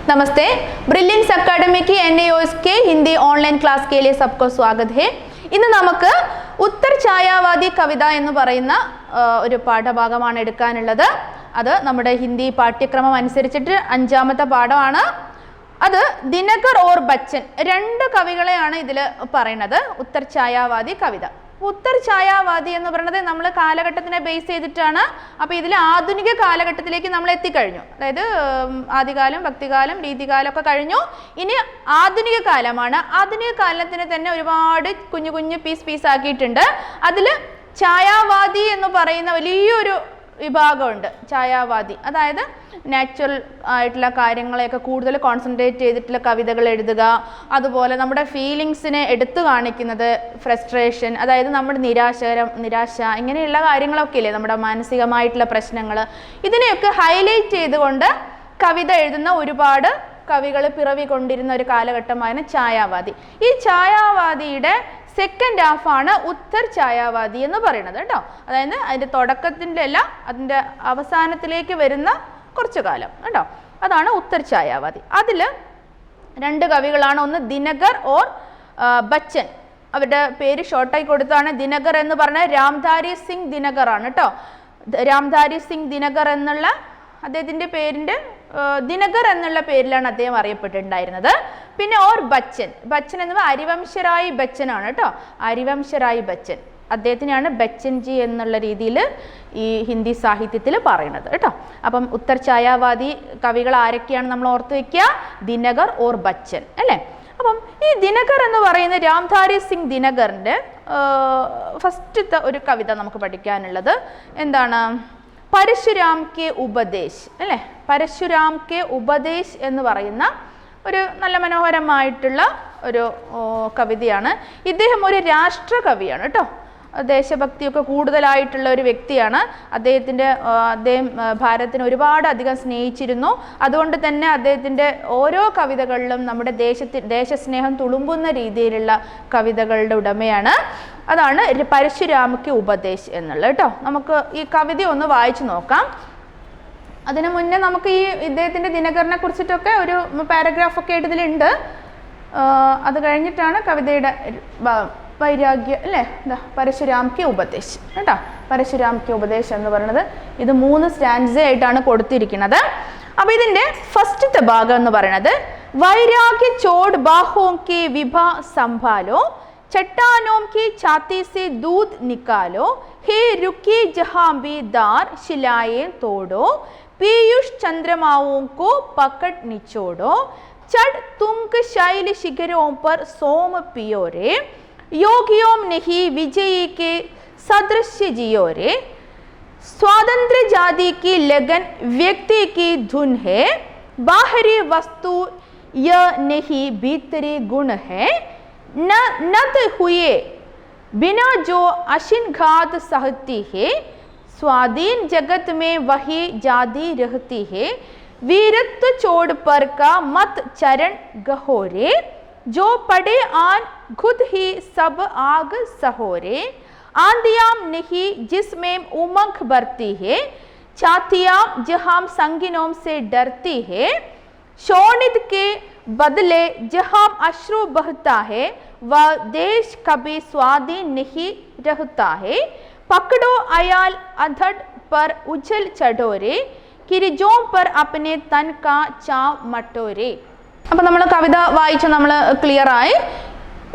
नमस्ते। Brilliance academy की NAOS के हिंदी ऑनलाइन क्लास के लिए सबको स्वागत है। ഇന്ന് നമുക്ക് ഉത്തർ ഛായാവാദി കവിത എന്ന് പറയുന്ന ഒരു പാഠഭാഗമാണ് എടുക്കാനുള്ളത്. അത് നമ്മുടെ ഹിന്ദി പാഠ്യക്രമം അനുസരിച്ചിട്ട് 5ാമത്തെ പാഠമാണ്. അത് ദിനകർ ഓർ ബച്ചൻ രണ്ട് കവികളെയാണ് ഇതിൽ പറയുന്നത്. ഉത്തർ ഛായാവാദി കവിത. ഉത്തർ ഛായാവാദി എന്ന് പറയുന്നത് നമ്മൾ കാലഘട്ടത്തിനെ ബേസ് ചെയ്തിട്ടാണ്. അപ്പോൾ ഇതിൽ ആധുനിക കാലഘട്ടത്തിലേക്ക് നമ്മൾ എത്തിക്കഴിഞ്ഞു. അതായത് ആദികാലം, ഭക്തികാലം, രീതികാലം ഒക്കെ കഴിഞ്ഞു. ഇനി ആധുനിക കാലമാണ്. ആധുനിക കാലത്തിന് തന്നെ ഒരുപാട് കുഞ്ഞു കുഞ്ഞു പീസ് ആക്കിയിട്ടുണ്ട്. അതിൽ ഛായാവാദി എന്ന് പറയുന്ന വലിയൊരു വിഭാഗമുണ്ട്. ഛായാവാദി അതായത് നാച്ചുറൽ ആയിട്ടുള്ള കാര്യങ്ങളെയൊക്കെ കൂടുതൽ കോൺസെൻട്രേറ്റ് ചെയ്തിട്ടുള്ള കവിതകൾ എഴുതുക. അതുപോലെ നമ്മുടെ ഫീലിങ്സിനെ എടുത്തു കാണിക്കുന്നത്, ഫ്രസ്ട്രേഷൻ, അതായത് നമ്മുടെ നിരാശ ഇങ്ങനെയുള്ള കാര്യങ്ങളൊക്കെ ഇല്ലേ, നമ്മുടെ മാനസികമായിട്ടുള്ള പ്രശ്നങ്ങൾ, ഇതിനെയൊക്കെ ഹൈലൈറ്റ് ചെയ്തുകൊണ്ട് കവിത എഴുതുന്ന ഒരുപാട് കവികൾ പിറവി കൊണ്ടിരുന്ന ഒരു കാലഘട്ടമാണ് ഛായാവാദി. ഈ ഛായാവാദിയുടെ സെക്കൻഡ് ഹാഫാണ് ഉത്തർ ഛായാവാദി എന്ന് പറയുന്നത് കേട്ടോ. അതായത് അതിൻ്റെ തുടക്കത്തിൻ്റെ അല്ല, അതിൻ്റെ അവസാനത്തിലേക്ക് വരുന്ന കുറച്ചു കാലം കേട്ടോ. അതാണ് ഉത്തർ ഛായാവാദി. അതിൽ രണ്ട് കവികളാണ്. ഒന്ന് ദിനകർ ഓർ ബച്ചൻ. അവരുടെ പേര് ഷോർട്ടായി കൊടുത്താണ്. ദിനകർ എന്ന് പറഞ്ഞാൽ രാംധാരി സിംഗ് ദിനകർ ആണ് കേട്ടോ. രാംധാരി സിംഗ് ദിനകർ എന്നുള്ള അദ്ദേഹത്തിൻ്റെ പേരിൻ്റെ ദിനകർ എന്നുള്ള പേരിലാണ് അദ്ദേഹം അറിയപ്പെട്ടിട്ടുണ്ടായിരുന്നത്. പിന്നെ ഓർ ബച്ചൻ. ബച്ചൻ എന്ന് പറഞ്ഞാൽ ഹരിവംശറായ് ബച്ചൻ ആണ് കേട്ടോ. ഹരിവംശറായ് ബച്ചൻ, അദ്ദേഹത്തിനാണ് ബച്ചൻജി എന്നുള്ള രീതിയിൽ ഈ ഹിന്ദി സാഹിത്യത്തിൽ പറയുന്നത് കേട്ടോ. അപ്പം ഉത്തർ ഛായാവാദി കവികൾ ആരൊക്കെയാണ് നമ്മൾ ഓർത്ത് വയ്ക്കുക? ദിനകർ ഓർ ബച്ചൻ അല്ലേ. അപ്പം ഈ ദിനകർ എന്ന് പറയുന്ന രാംധാരി സിംഗ് ദിനകറിൻ്റെ ഫസ്റ്റത്തെ ഒരു കവിത നമുക്ക് പഠിക്കാനുള്ളത് എന്താണ്? പരശുരാം കെ ഉപദേശ് അല്ലേ. പരശുരാം കെ ഉപദേശ് എന്ന് പറയുന്ന ഒരു നല്ല മനോഹരമായിട്ടുള്ള ഒരു കവിതയാണ്. ഇദ്ദേഹം ഒരു രാഷ്ട്രകവിയാണ് കേട്ടോ. ദേശഭക്തിയൊക്കെ കൂടുതലായിട്ടുള്ള ഒരു വ്യക്തിയാണ്. അദ്ദേഹം ഭാരതത്തിനെ ഒരുപാട് അധികം സ്നേഹിച്ചിരുന്നു. അതുകൊണ്ട് തന്നെ അദ്ദേഹത്തിൻ്റെ ഓരോ കവിതകളിലും നമ്മുടെ ദേശസ്നേഹം തുളുമ്പുന്ന രീതിയിലുള്ള കവിതകളുടെ ഉടമയാണ്. അതാണ് പരശുരാമയ്ക്ക് ഉപദേശ് എന്നുള്ളത് കേട്ടോ. നമുക്ക് ഈ കവിത ഒന്ന് വായിച്ചു നോക്കാം. അതിനു മുന്നേ നമുക്ക് ഈ ഇദ്ദേഹത്തിൻ്റെ ദിനകരനെ കുറിച്ചിട്ടൊക്കെ ഒരു പാരഗ്രാഫൊക്കെ ഇതിലുണ്ട്. അത് കഴിഞ്ഞിട്ടാണ് കവിതയുടെ വൈരാഗ്യം അല്ലേ. പരശുരാം കെ ഉപദേശ് കേട്ടോ. പരശുരാം കെ ഉപദേശ് എന്ന് പറയുന്നത് ഇത് 3 സ്റ്റാൻസ ആയിട്ടാണ് കൊടുത്തിരിക്കുന്നത്. അപ്പോൾ ഇതിൻ്റെ ഫസ്റ്റത്തെ ഭാഗം എന്ന് പറയുന്നത് വൈരാഗ്യ ചോട് ബാഹോം കെ വിഭ സംഭാലോ चट्टानों की छाती से दूध निकालो हे रुकी जहां भी दार शिलाएं तोड़ो पीयूष चंद्रमाओं को पकड़ निचोड़ो चढ़ तुंग शैल शिखरों पर सोम पियो रे योगियों नहीं विजयी के सदृश जियो रे स्वातंत्र जाति की लगन व्यक्ति की धुन है बाहरी वस्तु यह नहीं भीतरी गुण है नत हुए बिना जो अशिन घात सहती है स्वाधीन जगत में वही जादी रहती है वीरत्व छोड़ पर का मत चरण गहोरे जो पड़े आन खुद ही सब आग सहोरे आंधियाम नहीं जिसमें उमंग भरती है छातियां जहां संगिनों से डरती है शोणित के बदले जहां अश्रु बहता है वह देश कभी स्वाधीन नहीं रहता है पकड़ो अयाल अधड़ पर उछल चढ़ोरे किरिजों पर अपने तन का चाव मटोरे. അപ്പോൾ നമ്മൾ കവിത വായിച്ചു, നമ്മൾ ക്ലിയർ ആയി.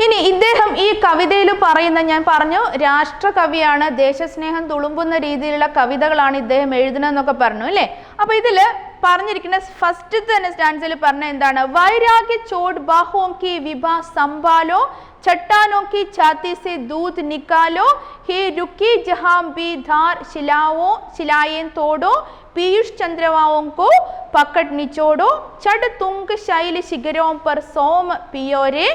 ഇനി ഇദ്ദേഹം ഈ കവിതയിൽ പറയുന്ന, ഞാൻ പറഞ്ഞു രാഷ്ട്രകവിയാണ്, ദേശസ്നേഹം തുളുമ്പുന്ന രീതിയിലുള്ള കവിതകളാണ് ഇദ്ദേഹം എഴുതുന്നതെന്നൊക്കെ പറഞ്ഞു അല്ലേ. അപ്പോൾ ഇതിൽ പറഞ്ഞിരിക്കുന്ന ഫസ്റ്റ് തന്നെ സ്റ്റാൻസിൽ പറഞ്ഞ എന്താണ്? വൈരാഗ്യ ചോട് ബാഹോം കി വിഭ സംഭാലോ चट्टानों की छाती से दूध निकालो हे रुकी जहां भी धार शिलाएं तोड़ो पीयूष चंद्रमाओं को पकड़ निचोड़ो चढ़ तुंग शैल शिखरों पर सोम पियो रे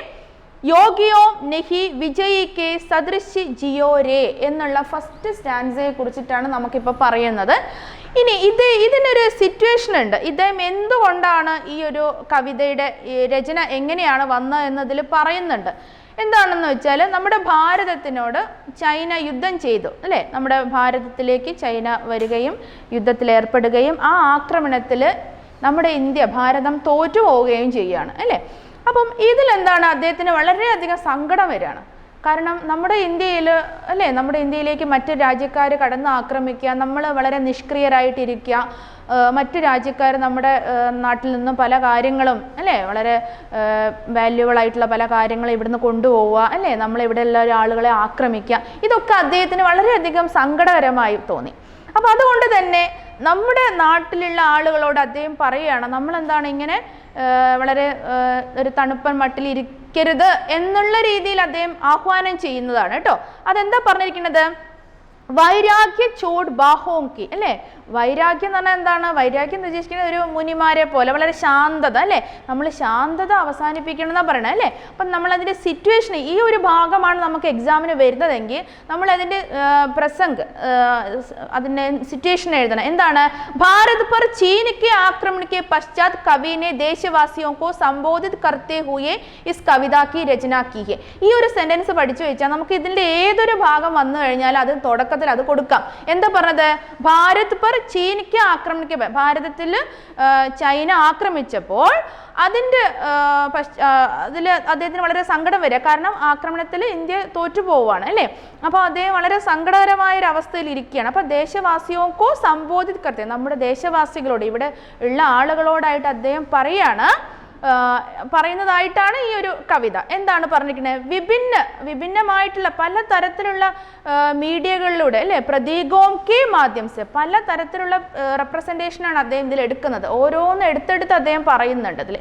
യോഗിയോ നെഹി വിജയിക്ക് സദൃശി ജിയോരേ എന്നുള്ള ഫസ്റ്റ് സ്റ്റാൻസയെ കുറിച്ചിട്ടാണ് നമുക്കിപ്പോൾ പറയുന്നത്. ഇനി ഇതിനൊരു സിറ്റുവേഷൻ ഉണ്ട്. ഇദ്ദേഹം എന്തുകൊണ്ടാണ് ഈ ഒരു കവിതയുടെ രചന എങ്ങനെയാണ് വന്നത് എന്നതിൽ പറയുന്നുണ്ട്. എന്താണെന്ന് വെച്ചാൽ നമ്മുടെ ഭാരതത്തിനോട് ചൈന യുദ്ധം ചെയ്തു അല്ലേ. നമ്മുടെ ഭാരതത്തിലേക്ക് ചൈന വരികയും യുദ്ധത്തിൽ ഏർപ്പെടുകയും ആ ആക്രമണത്തിൽ നമ്മുടെ ഇന്ത്യ ഭാരതം തോറ്റു പോവുകയും ചെയ്യുകയാണ് അല്ലേ. അപ്പം ഇതിലെന്താണ് അദ്ദേഹത്തിന് വളരെയധികം സങ്കടം വരികയാണ്. കാരണം നമ്മുടെ ഇന്ത്യയിൽ അല്ലേ, നമ്മുടെ ഇന്ത്യയിലേക്ക് മറ്റ് രാജ്യക്കാർ കടന്ന് ആക്രമിക്കുക, നമ്മൾ വളരെ നിഷ്ക്രിയരായിട്ടിരിക്കുക, മറ്റു രാജ്യക്കാർ നമ്മുടെ നാട്ടിൽ നിന്നും പല കാര്യങ്ങളും അല്ലേ, വളരെ വാല്യുബിൾ ആയിട്ടുള്ള പല കാര്യങ്ങളും ഇവിടുന്ന് കൊണ്ടുപോവുക അല്ലേ, നമ്മളിവിടെ ഉള്ള ആളുകളെ ആക്രമിക്കുക, ഇതൊക്കെ അദ്ദേഹത്തിന് വളരെയധികം സങ്കടകരമായി തോന്നി. അപ്പം അതുകൊണ്ട് തന്നെ നമ്മുടെ നാട്ടിലുള്ള ആളുകളോട് അദ്ദേഹം പറയുകയാണ്, നമ്മളെന്താണ് ഇങ്ങനെ വളരെ ഒരു തണുപ്പൻ മട്ടിൽ ഇരിക്കരുത് എന്നുള്ള രീതിയിൽ അദ്ദേഹം ആഹ്വാനം ചെയ്യുന്നതാണ് കേട്ടോ. അതെന്താ പറഞ്ഞിരിക്കുന്നത്? വൈരാഗ്യ ചോട് ബാഹോങ്കി അല്ലേ. വൈരാഗ്യം എന്ന് പറഞ്ഞാൽ എന്താണ്? വൈരാഗ്യം എന്ന് ഉദ്ദേശിക്കുന്നത് ഒരു മുനിമാരെ പോലെ വളരെ ശാന്തത അല്ലേ, നമ്മൾ ശാന്തത അവസാനിപ്പിക്കണം എന്നാണ് പറയണത് അല്ലേ. അപ്പം നമ്മളതിൻ്റെ സിറ്റുവേഷൻ, ഈ ഒരു ഭാഗമാണ് നമുക്ക് എക്സാമിന് വരുന്നതെങ്കിൽ നമ്മളതിൻ്റെ പ്രസംഗ്, അതിൻ്റെ സിറ്റുവേഷൻ എഴുതണം. എന്താണ്? ഭാരത് पर चीन के आक्रमण के पश्चात कवि ने देशवासियों को संबोधित करते हुए इस कविता की रचना की है. ഈ ഒരു സെന്റൻസ് പഠിച്ചു വെച്ചാൽ നമുക്ക് ഇതിൻ്റെ ഏതൊരു ഭാഗം വന്നു കഴിഞ്ഞാൽ അത് തുടക്കത്തിൽ അത് കൊടുക്കാം. എന്താ പറഞ്ഞത്? ഭാരത് पर चीन के आक्रमण के, ഭാരതത്തിൽ ചൈന ആക്രമിച്ചപ്പോൾ അതിൻ്റെ അതിൽ അദ്ദേഹത്തിന് വളരെ സങ്കടം വരിക. കാരണം ആക്രമണത്തിൽ ഇന്ത്യ തോറ്റു പോവുകയാണ് അല്ലേ. അപ്പോൾ അദ്ദേഹം വളരെ സങ്കടകരമായ ഒരു അവസ്ഥയിൽ ഇരിക്കുകയാണ്. അപ്പോൾ ദേശവാസിയോക്കോ സംബോധിക്കത്തെ, നമ്മുടെ ദേശവാസികളോട്, ഇവിടെ ഉള്ള ആളുകളോടായിട്ട് അദ്ദേഹം പറയുന്നതായിട്ടാണ് ഈ ഒരു കവിത. എന്താണ് പറഞ്ഞിരിക്കുന്നത്? വിഭിന്നമായിട്ടുള്ള പല തരത്തിലുള്ള മീഡിയകളിലൂടെ അല്ലേ, പ്രതീകോം കെ മാധ്യം സെ, പല തരത്തിലുള്ള റെപ്രസെൻറ്റേഷനാണ് അദ്ദേഹം ഇതിൽ എടുക്കുന്നത്. ഓരോന്ന് എടുത്തെടുത്ത് അദ്ദേഹം പറയുന്നുണ്ട് അതിൽ.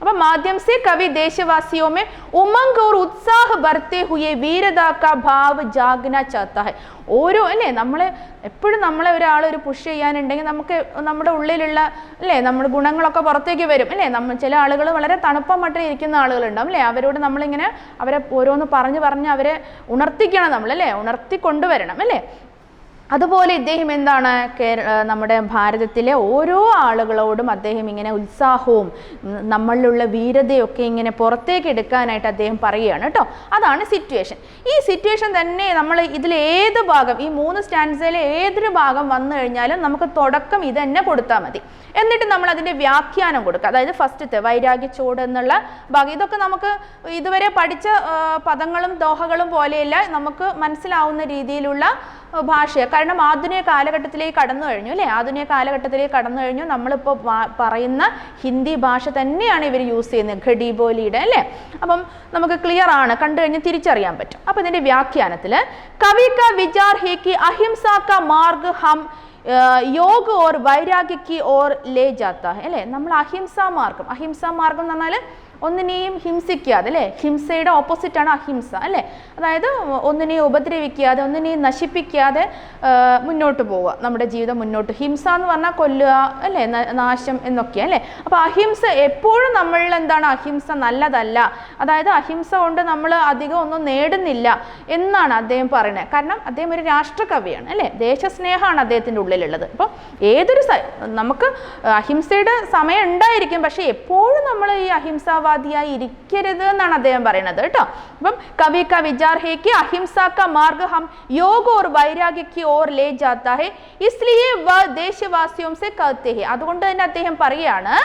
അപ്പം മാധ്യം സെ കവി ദേശവാസിയോമേ ഉമംഗ് ഓർ ഉത്സാഹ് ഭർത്തെ ഹുയെ വീരതാ കാ ഭാവ് ജാഗ്ന ചാത്താ ഹൈ. ഓരോ അല്ലേ, നമ്മളെ എപ്പോഴും നമ്മളെ ഒരാൾ ഒരു പുഷ് ചെയ്യാനുണ്ടെങ്കിൽ നമുക്ക് നമ്മുടെ ഉള്ളിലുള്ള അല്ലേ, നമ്മുടെ ഗുണങ്ങളൊക്കെ പുറത്തേക്ക് വരും അല്ലേ. ചില ആളുകൾ വളരെ തണുപ്പം മട്ടിൽ ഇരിക്കുന്ന ആളുകളുണ്ടാവും അല്ലേ, അവരോട് നമ്മളിങ്ങനെ അവരെ ഓരോന്ന് പറഞ്ഞ് അവരെ ഉണർത്തിക്കണം നമ്മൾ അല്ലേ, ഉണർത്തി കൊണ്ടുവരണം അല്ലേ. അതുപോലെ ഇദ്ദേഹം എന്താണ്, നമ്മുടെ ഭാരതത്തിലെ ഓരോ ആളുകളോടും അദ്ദേഹം ഇങ്ങനെ ഉത്സാഹവും നമ്മളിലുള്ള വീരതയൊക്കെ ഇങ്ങനെ പുറത്തേക്ക് എടുക്കാനായിട്ട് അദ്ദേഹം പറയുകയാണ് കേട്ടോ. അതാണ് സിറ്റുവേഷൻ. ഈ സിറ്റുവേഷൻ തന്നെ നമ്മൾ ഇതിലേത് ഭാഗം, ഈ 3 സ്റ്റാൻസയിലെ ഏതൊരു ഭാഗം വന്നു കഴിഞ്ഞാലും നമുക്ക് തുടക്കം ഇത് തന്നെ കൊടുത്താൽ മതി. എന്നിട്ട് നമ്മൾ അതിൻ്റെ വ്യാഖ്യാനം കൊടുക്കുക. അതായത് ഫസ്റ്റത്തെ വൈരാഗ്യ ചോട് എന്നുള്ള ഭാഗം, ഇതൊക്കെ നമുക്ക് ഇതുവരെ പഠിച്ച പദങ്ങളും ദോഹകളും പോലെയല്ല, നമുക്ക് മനസ്സിലാവുന്ന രീതിയിലുള്ള ഭാഷ. കാരണം ആധുനിക കാലഘട്ടത്തിലേക്ക് കടന്നു കഴിഞ്ഞു അല്ലേ, ആധുനിക കാലഘട്ടത്തിലേക്ക് കടന്നു കഴിഞ്ഞു. നമ്മളിപ്പോൾ പറയുന്ന ഹിന്ദി ഭാഷ തന്നെയാണ് ഇവർ യൂസ് ചെയ്യുന്നത്, ഘടി ബോലിയുടെ അല്ലേ. അപ്പം നമുക്ക് ക്ലിയർ ആണ്, കണ്ടു കഴിഞ്ഞ് തിരിച്ചറിയാൻ പറ്റും. അപ്പം ഇതിൻ്റെ വ്യാഖ്യാനത്തിൽ കവി കാ വിചാർ ഹേ കി അഹിംസ കാ മാർഗ് ഹം योग और वैराग्य की ओर ले जाता है അല്ലേ. നമ്മൾ അഹിംസാ മാർഗം എന്ന് പറഞ്ഞാൽ ഒന്നിനെയും ഹിംസിക്കാതെ അല്ലേ, ഹിംസയുടെ ഓപ്പോസിറ്റാണ് അഹിംസ അല്ലേ. അതായത് ഒന്നിനെയും ഉപദ്രവിക്കാതെ, ഒന്നിനെയും നശിപ്പിക്കാതെ മുന്നോട്ട് പോവുക, നമ്മുടെ ജീവിതം മുന്നോട്ട്. ഹിംസ എന്ന് പറഞ്ഞാൽ കൊല്ലുക അല്ലേ, നാശം എന്നൊക്കെ അല്ലേ. അപ്പോൾ അഹിംസ എപ്പോഴും നമ്മളിൽ എന്താണ്, അഹിംസ നല്ലതല്ല. അതായത് അഹിംസ കൊണ്ട് നമ്മൾ അധികം ഒന്നും നേടുന്നില്ല എന്നാണ് അദ്ദേഹം പറയുന്നത്. കാരണം അദ്ദേഹം ഒരു രാഷ്ട്രകവിയാണ് അല്ലേ, ദേശസ്നേഹമാണ് അദ്ദേഹത്തിൻ്റെ ഉള്ളിലുള്ളത്. അപ്പോൾ ഏതൊരു നമുക്ക് അഹിംസയുടെ സമയം ഉണ്ടായിരിക്കും, പക്ഷേ എപ്പോഴും നമ്മൾ ഈ അഹിംസാവാദിയായി ഇരിക്കരുത് എന്നാണ് അദ്ദേഹം പറയുന്നത് കേട്ടോ. അപ്പം കവി കാ വിചാർ ഹേ കി അഹിംസാ കാ മാർഗ് ഹം योग और वैराग्य की ओर ले जाता है इसलिए वह देशवासियों से कहते हैं. അതുകൊണ്ട് തന്നെ അദ്ദേഹം പറയാണ്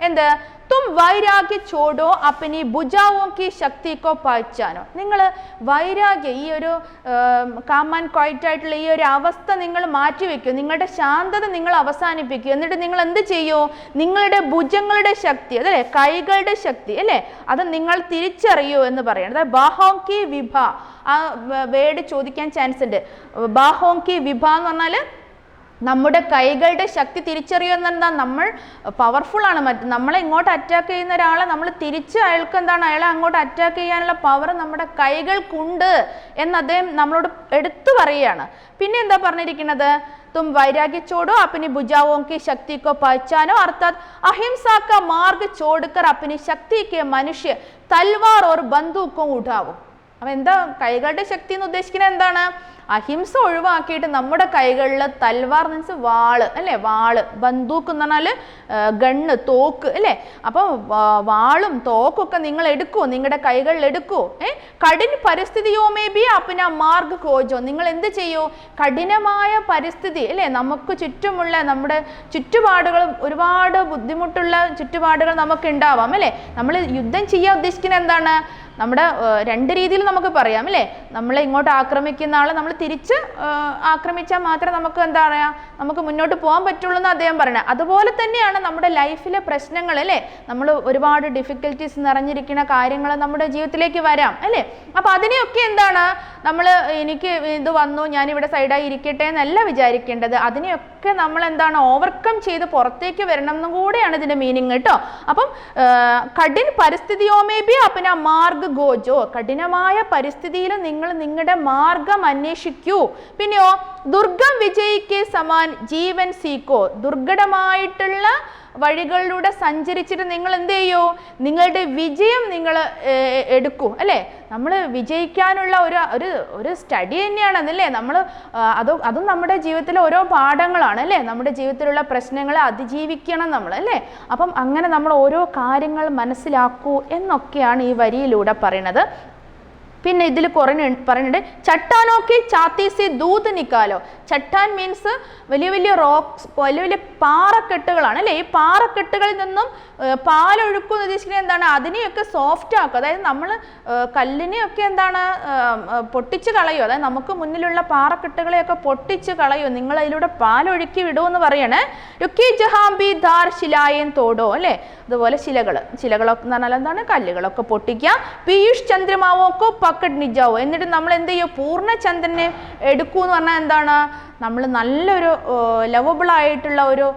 എന്ത്, തും വൈരാഗ്യ ചോടോ അപ്പനി ഭുജാവോ കി ശക്തി കോ പഹച്ചാനോ. നിങ്ങൾ വൈരാഗ്യം, ഈ ഒരു കാം ആൻഡ് ക്വൈറ്റ് ആയിട്ടുള്ള ഈ ഒരു അവസ്ഥ നിങ്ങൾ മാറ്റിവെക്കൂ, നിങ്ങളുടെ ശാന്തത നിങ്ങൾ അവസാനിപ്പിക്കൂ. എന്നിട്ട് നിങ്ങൾ എന്ത് ചെയ്യൂ, നിങ്ങളുടെ ഭുജങ്ങളുടെ ശക്തി അതല്ലേ, കൈകളുടെ ശക്തി അല്ലേ, അത് നിങ്ങൾ തിരിച്ചറിയൂ എന്ന് പറയണം. അതായത് ബാഹോം കി വിഭ, ആ വേർഡ് ചോദിക്കാൻ ചാൻസ് ഉണ്ട്. ബാഹോം കി വിഭ എന്ന് പറഞ്ഞാൽ നമ്മുടെ കൈകളുടെ ശക്തി തിരിച്ചറിയുന്ന, നമ്മൾ പവർഫുൾ ആണ്. നമ്മളെ ഇങ്ങോട്ട് അറ്റാക്ക് ചെയ്യുന്ന ഒരാളെ നമ്മൾ തിരിച്ച് അയാൾക്ക് എന്താണ്, അയാളെ അങ്ങോട്ട് അറ്റാക്ക് ചെയ്യാനുള്ള പവർ നമ്മുടെ കൈകൾക്കുണ്ട് എന്ന് അദ്ദേഹം നമ്മളോട് എടുത്തു പറയുകയാണ്. പിന്നെ എന്താ പറഞ്ഞിരിക്കുന്നത്, तुम वैराग्य छोड़ो अपनी भुजाओं की शक्ति को पहचानो अर्थात अहिंसा का मार्ग छोड़कर अपनी शक्ति के मनुष्य तलवार और बंदूकों उठाओ. അപ്പം എന്താ കൈകളുടെ ശക്തി എന്ന് ഉദ്ദേശിക്കുന്നത് എന്താണ്, അഹിംസ ഒഴിവാക്കിയിട്ട് നമ്മുടെ കൈകളിൽ തൽവാർ മീൻസ് വാള് അല്ലേ, വാള്, ബന്ദൂക്ക് എന്ന് പറഞ്ഞാൽ ഗണ്ണ്, തോക്ക് അല്ലേ. അപ്പോൾ വാളും തോക്കൊക്കെ നിങ്ങൾ എടുക്കൂ, നിങ്ങളുടെ കൈകളിൽ എടുക്കൂ. കഠിന പരിസ്ഥിതിയോമേ ബി അപ്ന മാർഗ് ഖോജോ, നിങ്ങൾ എന്ത് ചെയ്യൂ, കഠിനമായ പരിസ്ഥിതി അല്ലേ, നമുക്ക് ചുറ്റുമുള്ള നമ്മുടെ ചുറ്റുപാടുകൾ, ഒരുപാട് ബുദ്ധിമുട്ടുള്ള ചുറ്റുപാടുകൾ നമുക്ക് ഉണ്ടാവാം അല്ലേ. നമ്മൾ യുദ്ധം ചെയ്യാൻ ഉദ്ദേശിക്കുന്നത് എന്താണ്, നമ്മുടെ രണ്ട് രീതിയിൽ നമുക്ക് പറയാം അല്ലേ. നമ്മളെ ഇങ്ങോട്ട് ആക്രമിക്കുന്ന ആളെ നമ്മൾ തിരിച്ച് ആക്രമിച്ചാൽ മാത്രമേ നമുക്ക് എന്താ പറയുക, നമുക്ക് മുന്നോട്ട് പോകാൻ പറ്റുള്ളൂ എന്ന് അദ്ദേഹം പറയണത്. അതുപോലെ തന്നെയാണ് നമ്മുടെ ലൈഫിലെ പ്രശ്നങ്ങൾ അല്ലേ. നമ്മൾ ഒരുപാട് ഡിഫിക്കൽട്ടീസ് നിറഞ്ഞിരിക്കുന്ന കാര്യങ്ങൾ നമ്മുടെ ജീവിതത്തിലേക്ക് വരാം അല്ലേ. അപ്പോൾ അതിനെയൊക്കെ എന്താണ് നമ്മൾ, എനിക്ക് ഇത് വന്നു ഞാനിവിടെ സൈഡായി ഇരിക്കട്ടെ എന്നല്ല വിചാരിക്കേണ്ടത്. അതിനെയൊക്കെ നമ്മൾ എന്താണ് ഓവർകം ചെയ്ത് പുറത്തേക്ക് വരണം എന്നും കൂടെയാണ് ഇതിൻ്റെ മീനിങ് കേട്ടോ. അപ്പം കഠിൻ പരിസ്ഥിതിയോമേ ബി അപ്പന മാർഗ് ഗോജോ, കഠിനമായ പരിസ്ഥിതിയിൽ നിങ്ങൾ നിങ്ങളുടെ മാർഗം അന്വേഷിക്കൂ. പിന്നെയോ ദുർഗം വിജയിക്ക് സമാൻ ജീവൻ സീക്കോ, ദുർഘടമായിട്ടുള്ള വഴികളിലൂടെ സഞ്ചരിച്ചിട്ട് നിങ്ങൾ എന്ത് ചെയ്യൂ, നിങ്ങളുടെ വിജയം നിങ്ങൾ എടുക്കൂ അല്ലേ. നമ്മൾ വിജയിക്കാനുള്ള ഒരു സ്റ്റഡി തന്നെയാണ് അതല്ലേ. നമ്മൾ അതും നമ്മുടെ ജീവിതത്തിലെ ഓരോ പാഠങ്ങളാണ് അല്ലേ. നമ്മുടെ ജീവിതത്തിലുള്ള പ്രശ്നങ്ങളെ അതിജീവിക്കണം നമ്മൾ അല്ലേ. അപ്പം അങ്ങനെ നമ്മൾ ഓരോ കാര്യങ്ങൾ മനസ്സിലാക്കൂ എന്നൊക്കെയാണ് ഈ വരിയിലൂടെ പറയുന്നത്. പിന്നെ ഇതിൽ പറയുന്നുണ്ട് ചട്ടാനോക്കെ ചാത്തീസെ ദൂത് നിക്കാലോ. ചട്ടാൻ മീൻസ് വലിയ വലിയ റോക്സ്, വലിയ വലിയ പാറക്കെട്ടുകളാണ് അല്ലേ. ഈ പാറക്കെട്ടുകളിൽ നിന്നും പാലൊഴുക്കും ഉദ്ദേശിക്കുന്നത് എന്താണ്, അതിനെയൊക്കെ സോഫ്റ്റ് ആക്കുക. അതായത് നമ്മൾ കല്ലിനെയൊക്കെ എന്താണ് പൊട്ടിച്ച് കളയോ, അതായത് നമുക്ക് മുന്നിലുള്ള പാറക്കെട്ടുകളെയൊക്കെ പൊട്ടിച്ച് കളയോ, നിങ്ങൾ അതിലൂടെ പാലൊഴുക്കി വിടുമെന്ന് പറയണേ. രുക്കി ജഹാംബി ധാർ ശിലായൻ തോടോ അല്ലേ. അതുപോലെ ശിലകളൊക്കെ എന്ന് പറഞ്ഞാൽ എന്താണ്, കല്ലുകളൊക്കെ പൊട്ടിക്കുക. പീയൂഷ് ചന്ദ്രമാവോക്കോ പക്കഡ് നിജാവോ, എന്നിട്ട് നമ്മൾ എന്ത് ചെയ്യും, പൂർണ്ണചന്ദ്രനെ എടുക്കൂ എന്ന് പറഞ്ഞാൽ എന്താണ്, നമ്മൾ നല്ലൊരു ലവബിൾ ആയിട്ടുള്ള ഒരു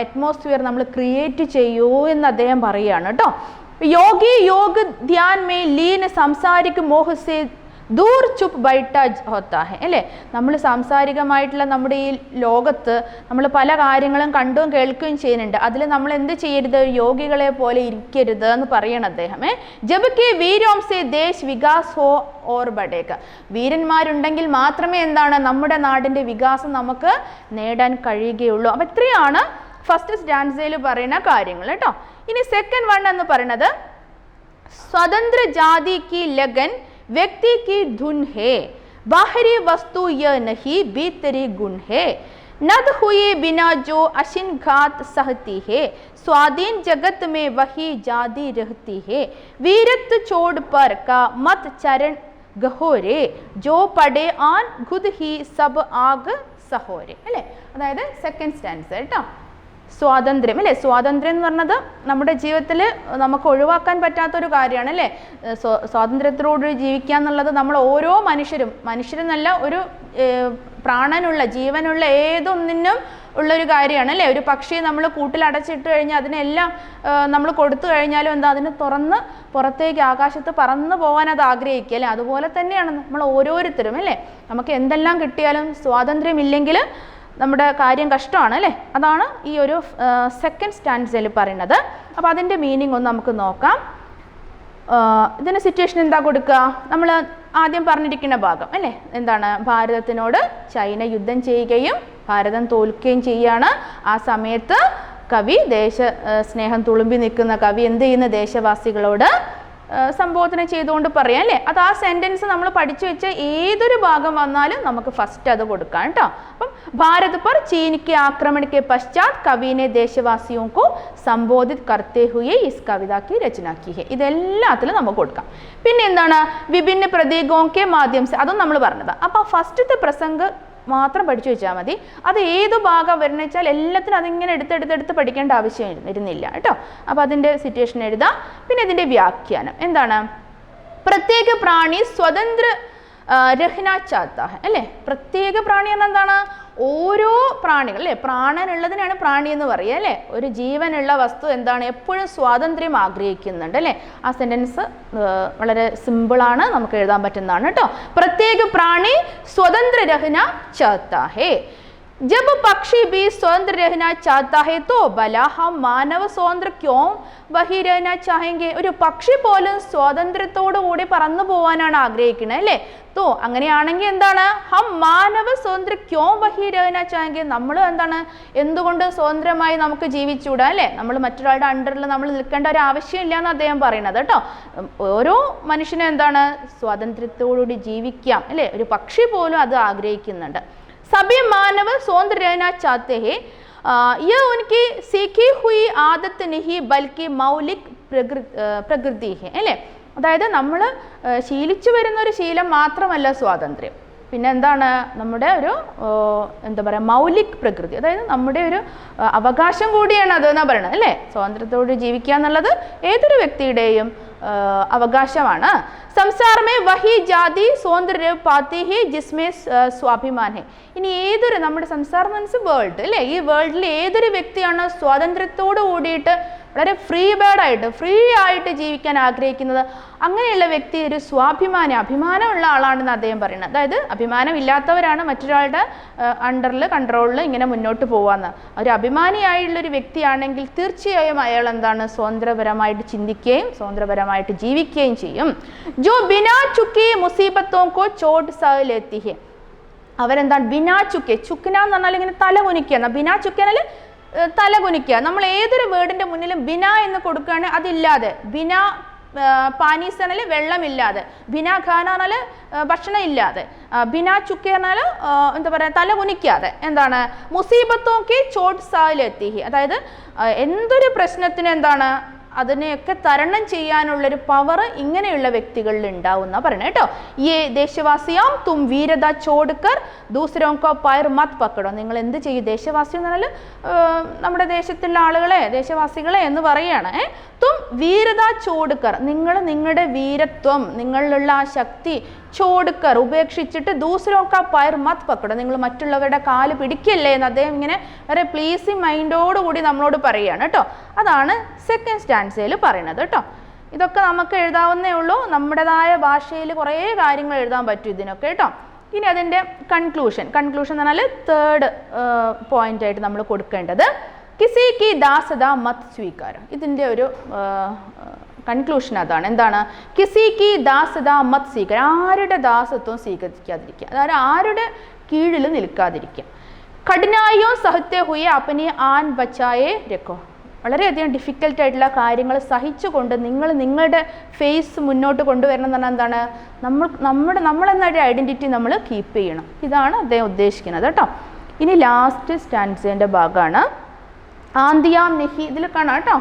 അറ്റ്മോസ്ഫിയർ നമ്മൾ ക്രിയേറ്റ് ചെയ്യൂ എന്ന് അദ്ദേഹം പറയുകയാണ് കേട്ടോ. യോഗി योग ധ്യാൻ മേ ലീൻ സംസാരിക് മോഹസെ ദൂർ ചുപ് ബൈട്ട ഹോത്താ ഹെ അല്ലേ. നമ്മൾ സാംസാരികമായിട്ടുള്ള നമ്മുടെ ഈ ലോകത്ത് നമ്മൾ പല കാര്യങ്ങളും കണ്ടും കേൾക്കുകയും ചെയ്യുന്നുണ്ട്. അതിൽ നമ്മൾ എന്ത് ചെയ്യരുത്, യോഗികളെ പോലെ ഇരിക്കരുത് എന്ന് പറയണം അദ്ദേഹം. ജബ്കി വീരോം സെ ദേശ് വികാസ് ഹോ ഓർ ബഡേക, വീരന്മാരുണ്ടെങ്കിൽ മാത്രമേ എന്താണ് നമ്മുടെ നാടിൻ്റെ വികാസം നമുക്ക് നേടാൻ കഴിയുകയുള്ളൂ. അപ്പം ഇത്രയാണ് ഫസ്റ്റ് സ്റ്റാൻസയിൽ പറയുന്ന കാര്യങ്ങൾ കേട്ടോ. ഇനി സെക്കൻഡ് വൺ എന്ന് പറയുന്നത് സ്വതന്ത്ര ജാതി കി ലഗൻ व्यक्ति की धुन है, बाहरी वस्तु यह नहीं भीतरी गुण है, नद हुए बिना जो अशिन घात सहती है, स्वाधीन जगत में वही जादी रहती है, वीरत्व छोड़ पर का मत चरण गहोरे, जो पड़े आन खुद ही सब आग सहोरे അല്ലേ. അതായത് സെക്കൻഡ് സ്റ്റാൻസ് കേട്ടോ. സ്വാതന്ത്ര്യം അല്ലേ. സ്വാതന്ത്ര്യം എന്ന് പറഞ്ഞത് നമ്മുടെ ജീവിതത്തിൽ നമുക്ക് ഒഴിവാക്കാൻ പറ്റാത്തൊരു കാര്യമാണ് അല്ലേ. സ്വാതന്ത്ര്യത്തോടുകൂടി ജീവിക്കുക എന്നുള്ളത് നമ്മൾ ഓരോ മനുഷ്യരെന്നല്ല, ഒരു പ്രാണനുള്ള ജീവനുള്ള ഏതൊന്നിനും ഉള്ളൊരു കാര്യമാണ് അല്ലേ. ഒരു പക്ഷിയെ നമ്മൾ കൂട്ടിൽ അടച്ചിട്ട് കഴിഞ്ഞാൽ അതിനെല്ലാം നമ്മൾ കൊടുത്തു കഴിഞ്ഞാലും എന്താ, അതിന് തുറന്ന് പുറത്തേക്ക് ആകാശത്ത് പറന്നു പോകാൻ അത് ആഗ്രഹിക്കുക അല്ലേ. അതുപോലെ തന്നെയാണ് നമ്മൾ ഓരോരുത്തരും അല്ലേ. നമുക്ക് എന്തെല്ലാം കിട്ടിയാലും സ്വാതന്ത്ര്യമില്ലെങ്കിൽ നമ്മുടെ കാര്യം കഷ്ടമാണ് അല്ലേ. അതാണ് ഈ ഒരു സെക്കൻഡ് സ്റ്റാൻസയിൽ പറയുന്നത്. അപ്പോൾ അതിൻ്റെ മീനിങ് ഒന്ന് നമുക്ക് നോക്കാം. ഇതിന് സിറ്റുവേഷൻ എന്താ കൊടുക്കുക, നമ്മൾ ആദ്യം പറഞ്ഞിരിക്കുന്ന ഭാഗം അല്ലേ. എന്താണ്, ഭാരതത്തിനോട് ചൈന യുദ്ധം ചെയ്യുകയും ഭാരതം തോൽക്കുകയും ചെയ്യുകയാണ്. ആ സമയത്ത് കവി സ്നേഹം തുളുമ്പി നിൽക്കുന്ന കവി എന്ത് ചെയ്യുന്ന, ദേശവാസികളോട് സംബോധന ചെയ്തുകൊണ്ട് പറയാം അല്ലേ. അത് ആ സെൻറ്റൻസ് നമ്മൾ പഠിച്ചു വെച്ച ഏതൊരു ഭാഗം വന്നാലും നമുക്ക് ഫസ്റ്റ് അത് കൊടുക്കാം കേട്ടോ. അപ്പം ഭാരത് पर चीन के आक्रमण के पश्चात कवि ने देशवासियों को संबोधित करते हुए इस कविता की रचना की है. ഇതെല്ലാത്തിലും നമുക്ക് കൊടുക്കാം. പിന്നെ എന്താണ്, വിഭിന്ന പ്രതീകോं के माध्यम से, അതും നമ്മൾ പറഞ്ഞത്. അപ്പോൾ ഫസ്റ്റത്തെ പ്രസംഗ മാത്രം പഠിച്ചു വെച്ചാൽ മതി. അത് ഏത് ഭാഗം വരുന്ന വെച്ചാൽ എല്ലാത്തിനും അതിങ്ങനെ എടുത്തെടുത്ത് പഠിക്കേണ്ട ആവശ്യം ഇരുന്നില്ല കേട്ടോ. അപ്പോൾ അതിൻ്റെ സിറ്റുവേഷൻ എഴുതാം. പിന്നെ ഇതിൻ്റെ വ്യാഖ്യാനം എന്താണ്, പ്രത്യേക പ്രാണി സ്വതന്ത്ര രഹ്ന ചാത്ത അല്ലേ. പ്രത്യേക പ്രാണി എന്നാൽ എന്താണ്, ഓരോ പ്രാണികൾ അല്ലേ, പ്രാണനുള്ളതിനാണ് പ്രാണി എന്ന് പറയുക അല്ലേ. ഒരു ജീവനുള്ള വസ്തു എന്താണ്, എപ്പോഴും സ്വാതന്ത്ര്യം ആഗ്രഹിക്കുന്നുണ്ട് അല്ലേ. ആ സെൻറ്റൻസ് വളരെ സിമ്പിളാണ്, നമുക്ക് എഴുതാൻ പറ്റുന്നതാണ് കേട്ടോ. പ്രത്യേക പ്രാണി സ്വതന്ത്ര രഹ്ന ചാത്ത ഹേ, जब पक्षी भी स्वतंत्र रहना चाहता है तो भला हम मानव स्वतंत्र क्यों वही रहना चाहेंगे? ഒരു പക്ഷി പോലും സ്വാതന്ത്ര്യത്തോടു കൂടി പറന്നു പോവാനാണ് ആഗ്രഹിക്കുന്നത് അല്ലേ? തോ അങ്ങനെയാണെങ്കിൽ എന്താണ് ഹം മാനവ സ്വതന്ത്ര ക്യോ വഹി രഹന ചാहेंगे? നമ്മൾ എന്താണ് എന്തുകൊണ്ട് സ്വതന്ത്രമായി നമുക്ക് ജീവിച്ചൂടാ അല്ലേ? നമ്മൾ മറ്റൊരാളുടെ അണ്ടറിൽ നമ്മൾ നിൽക്കേണ്ട ഒരു ആവശ്യമില്ല എന്ന് അദ്ദേഹം പറയുന്നത് കേട്ടോ. ഓരോ മനുഷ്യനും എന്താണ് സ്വാതന്ത്ര്യത്തോടുകൂടി ജീവിക്കാം അല്ലേ? ഒരു പക്ഷി പോലും അത് ആഗ്രഹിക്കുന്നുണ്ട്. सभी मानव स्वतंत्र रहना चाहते हैं, यह उनकी सीखी हुई आदत नहीं बल्कि मौलिक प्रकृति है अല്ലേ? അതായത് നമ്മൾ ശീലിച്ചു വരുന്ന ഒരു ശീലം മാത്രമല്ല സ്വാതന്ത്ര്യം, പിന്നെ എന്താണ് നമ്മുടെ ഒരു എന്താ പറയുക മൗലിക് പ്രകൃതി, അതായത് നമ്മുടെ ഒരു അവകാശം കൂടിയാണ് അത് എന്നാ പറയുന്നത് അല്ലേ? സ്വാതന്ത്ര്യത്തോട് ജീവിക്കുക എന്നുള്ളത് ഏതൊരു വ്യക്തിയുടെയും അവകാശമാണ്. സംസാർ മേ വഹി ജാതി സ്വതന്ത്ര പാത്തി ഹി ജിസ്മേ സ്വാഭിമാൻ ഹെ. ഇനി ഏതൊരു നമ്മുടെ സംസാരം മീൻസ് വേൾഡ് അല്ലേ? ഈ വേൾഡിൽ ഏതൊരു വ്യക്തിയാണ് സ്വാതന്ത്ര്യത്തോട് കൂടിയിട്ട് വളരെ ഫ്രീ ആയിട്ട് ജീവിക്കാൻ ആഗ്രഹിക്കുന്നത്, അങ്ങനെയുള്ള വ്യക്തി ഒരു സ്വാഭിമാനി അഭിമാനമുള്ള ആളാണെന്ന് അദ്ദേഹം പറയുന്നത്. അതായത് അഭിമാനം ഇല്ലാത്തവരാണ് മറ്റൊരാളുടെ അണ്ടറിൽ കൺട്രോളിൽ ഇങ്ങനെ മുന്നോട്ട് പോവാന്ന്. ഒരു അഭിമാനിയായുള്ളൊരു വ്യക്തിയാണെങ്കിൽ തീർച്ചയായും അയാൾ എന്താണ് സ്വതന്ത്രപരമായിട്ട് ചിന്തിക്കുകയും സ്വതന്ത്രപരമായിട്ട് ജീവിക്കുകയും ചെയ്യും. ജോ ബിനാ ചുക്കി മുസീബത്തോ കോ ചോട്ട് സഹ ലേത്തി ഹെ. അവരെന്താണ് ബിനാ ചുക്കെ, ചുക്കിന എന്ന് പറഞ്ഞാൽ ഇങ്ങനെ തല കുനിക്കുക, ബിനാ ചുക്കനാൽ തല കുനിക്കുക. നമ്മൾ ഏതൊരു വേർഡിന്റെ മുന്നിലും ബിന എന്ന് കൊടുക്കുകയാണെങ്കിൽ അതില്ലാതെ, ബിന പാനീസനൽ വെള്ളമില്ലാതെ, ബിന ഖാന പറഞ്ഞാൽ ഭക്ഷണം ഇല്ലാതെ, ബിന ചുക്ക പറഞ്ഞാൽ എന്താ പറയുക തല കുനിക്കാതെ, എന്താണ് മുസീബത്തോക്ക് ചോട്ട് സാലെത്തി. അതായത് എന്തൊരു പ്രശ്നത്തിന് എന്താണ് അതിനെയൊക്കെ തരണം ചെയ്യാനുള്ളൊരു പവർ ഇങ്ങനെയുള്ള വ്യക്തികളിൽ ഉണ്ടാവുന്ന പറയണേ കേട്ടോ. യേ ദേശവാസിയാം തും വീരത ചോടുക്കർ ദൂസരോക്കോ പയർ മത് പക്കടോ. നിങ്ങൾ എന്ത് ചെയ്യും? ദേശവാസി എന്ന് പറഞ്ഞാൽ നമ്മുടെ ദേശത്തുള്ള ആളുകളെ ദേശവാസികളെ എന്ന് പറയാണ്. തും വീരത ചോടുക്കർ, നിങ്ങൾ നിങ്ങളുടെ വീരത്വം നിങ്ങളിലുള്ള ആ ശക്തി ചോടുക്കർ ഉപേക്ഷിച്ചിട്ട് ദൂസരോക്ക പയർ മത് പക്കടോ, നിങ്ങൾ മറ്റുള്ളവരുടെ കാല് പിടിക്കല്ലേ എന്ന് അദ്ദേഹം ഇങ്ങനെ വളരെ പ്ലീസിങ് മൈൻഡോടുകൂടി നമ്മളോട് പറയുകയാണ് കേട്ടോ. അതാണ് സെക്കൻഡ് സ്റ്റാൻസയിൽ പറയുന്നത് കേട്ടോ. ഇതൊക്കെ നമുക്ക് എഴുതാവുന്നേ ഉള്ളൂ, നമ്മുടേതായ ഭാഷയിൽ കുറേ കാര്യങ്ങൾ എഴുതാൻ പറ്റും ഇതിനൊക്കെ കേട്ടോ. ഇനി അതിൻ്റെ കൺക്ലൂഷൻ എന്ന് പറഞ്ഞാൽ തേർഡ് പോയിന്റ് ആയിട്ട് നമ്മൾ കൊടുക്കേണ്ടത് കിസി കി ദാസത മത് സ്വീകാരം. ഇതിൻ്റെ ഒരു കൺക്ലൂഷൻ അതാണ്. എന്താണ്? കിസി കി ദാസത മത് സ്വീകാരം, ആരുടെ ദാസത്വം സ്വീകരിക്കാതിരിക്കുക, അതായത് ആരുടെ കീഴിൽ നിൽക്കാതിരിക്കുക. കഠിനായോ സഹത്തെ ഹുയെ അപ്പനെ ആൻ ബച്ചായേ രക്കോ. വളരെയധികം ഡിഫിക്കൽട്ടായിട്ടുള്ള കാര്യങ്ങൾ സഹിച്ചുകൊണ്ട് നിങ്ങളുടെ ഫേസ് മുന്നോട്ട് കൊണ്ടുവരണം എന്ന് പറഞ്ഞാൽ എന്താണ്? നമ്മളെന്നൊരു ഐഡൻറ്റിറ്റി നമ്മൾ കീപ്പ് ചെയ്യണം. ഇതാണ് അദ്ദേഹം ഉദ്ദേശിക്കുന്നത് കേട്ടോ. ഇനി ലാസ്റ്റ് സ്റ്റാൻസേൻ്റെ ഭാഗമാണ് ആന്തിയാം നെഹി. ഇതിൽ കാണാം കേട്ടോ,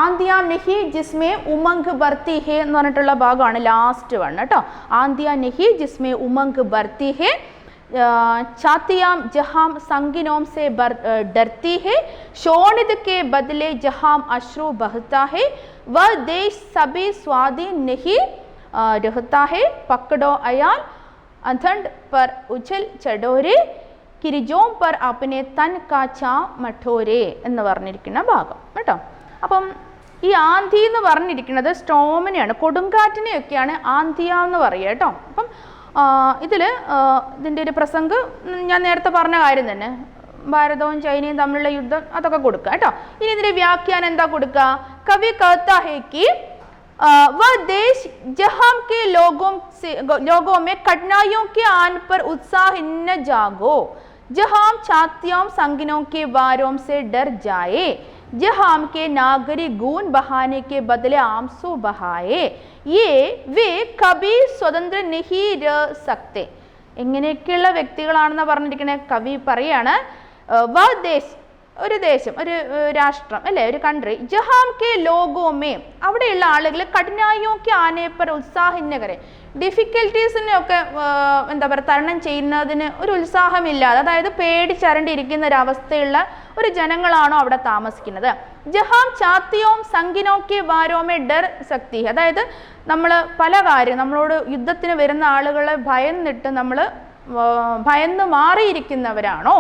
ആന്തിയാം നെഹി ജിസ്മേ ഉമംഗ് ബർത്തി ഹേ എന്ന് പറഞ്ഞിട്ടുള്ള ഭാഗമാണ് ലാസ്റ്റ് വൺ കേട്ടോ. ആന്തിയാ നെഹി ജിസ്മേ ഉമംഗ് ബർത്തി ഹേ, छातियाम जहां संगिनों से डरती है, शोणित के बदले जहां अश्रु बहता है, वह देश सभी स्वाधीन नहीं रहता है, पकड़ो अयाल अंधंड पर उछल चढ़ोरे, किरिजों पर अपने तन का चा मठोरे എന്ന് പറഞ്ഞിരിക്കുന്ന ഭാഗം കേട്ടോ. അപ്പം ഈ ആന്തി എന്ന് പറഞ്ഞിരിക്കുന്നത് സ്റ്റോമിനെയാണ്, കൊടുങ്കാറ്റിനെയൊക്കെയാണ് ആന്തിയ എന്ന് പറയുക കേട്ടോ. അപ്പം ഇതിൻ്റെ ഒരു പ്രസംഗം ഞാൻ നേരത്തെ പറഞ്ഞ കാര്യം തന്നെ, ഭാരതവും ചൈനയും തമ്മിലുള്ള യുദ്ധം അതൊക്കെ കൊടുക്കുക കേട്ടോ. ഇനി ഇതിൻ്റെ വ്യാഖ്യാനം എന്താ കൊടുക്കുക? കവി कहता है कि वह देश जहां के लोगों में कठिनाइयों के आने पर उत्साह न जागो, जहां छातियों संगिनों के वारों से डर जाए, जहां के नागरिक गुण बहाने के बदले आंसू बहाए, ये वे कभी स्वतंत्र नहीं रह सकते. എങ്ങനെയൊക്കെയുള്ള വ്യക്തികളാണെന്ന് പറഞ്ഞിരിക്കുന്നത് കവി പറയാണ്. വ ദേശ്, ഒരു ദേശം, ഒരു രാഷ്ട്രം അല്ലേ, ഒരു കൺട്രി, ജഹാം കെ ലോകോമേ, അവിടെയുള്ള ആളുകൾ കഠിനായോക്കെ ആനേപ്പർ ഉത്സാഹിന്നകരെ, ഡിഫിക്കൽട്ടീസിനെയൊക്കെ എന്താ പറയുക തരണം ചെയ്യുന്നതിന് ഒരു ഉത്സാഹമില്ലാതെ, അതായത് പേടിച്ചരണ്ടിരിക്കുന്ന ഒരവസ്ഥയുള്ള ഒരു ജനങ്ങളാണോ അവിടെ താമസിക്കുന്നത്. ജഹാം ചാത്തിയോം സംഗിനോക്കെ വാരോമേ ഡർ ശക്തി, അതായത് നമ്മൾ പല കാര്യം നമ്മളോട് യുദ്ധത്തിന് വരുന്ന ആളുകളെ ഭയന്ന് മാറിയിരിക്കുന്നവരാണോ,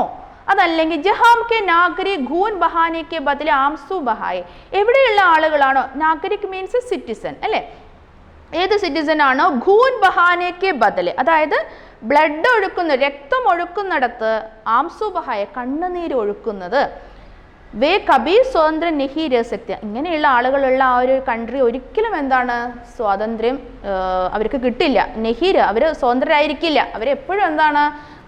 അതല്ലെങ്കിൽ ജഹാം കെ നാഗരിക് ഖൂൻ ബഹാനെക്ക് ബദലെ ആംസു ബഹായെ, എവിടെയുള്ള ആളുകളാണോ, നാഗരിക് മീൻസ് സിറ്റിസൺ അല്ലേ, ഏത് സിറ്റിസൺ ആണോ ഖൂൻ ബഹാനെക്ക് ബദലെ, അതായത് ബ്ലഡ് ഒഴുക്കുന്ന, രക്തം ഒഴുക്കുന്നിടത്ത് ആംസു ബഹായ, കണ്ണുനീര് ഒഴുക്കുന്നത്. വേ കബി സ്വതന്ത്രം നെഹി രസക്തി, ഇങ്ങനെയുള്ള ആളുകളുള്ള ആ ഒരു കൺട്രി ഒരിക്കലും എന്താണ് സ്വാതന്ത്ര്യം അവർക്ക് കിട്ടില്ല. നെഹീര്, അവർ സ്വതന്ത്രരായിരിക്കില്ല, അവരെപ്പോഴും എന്താണ്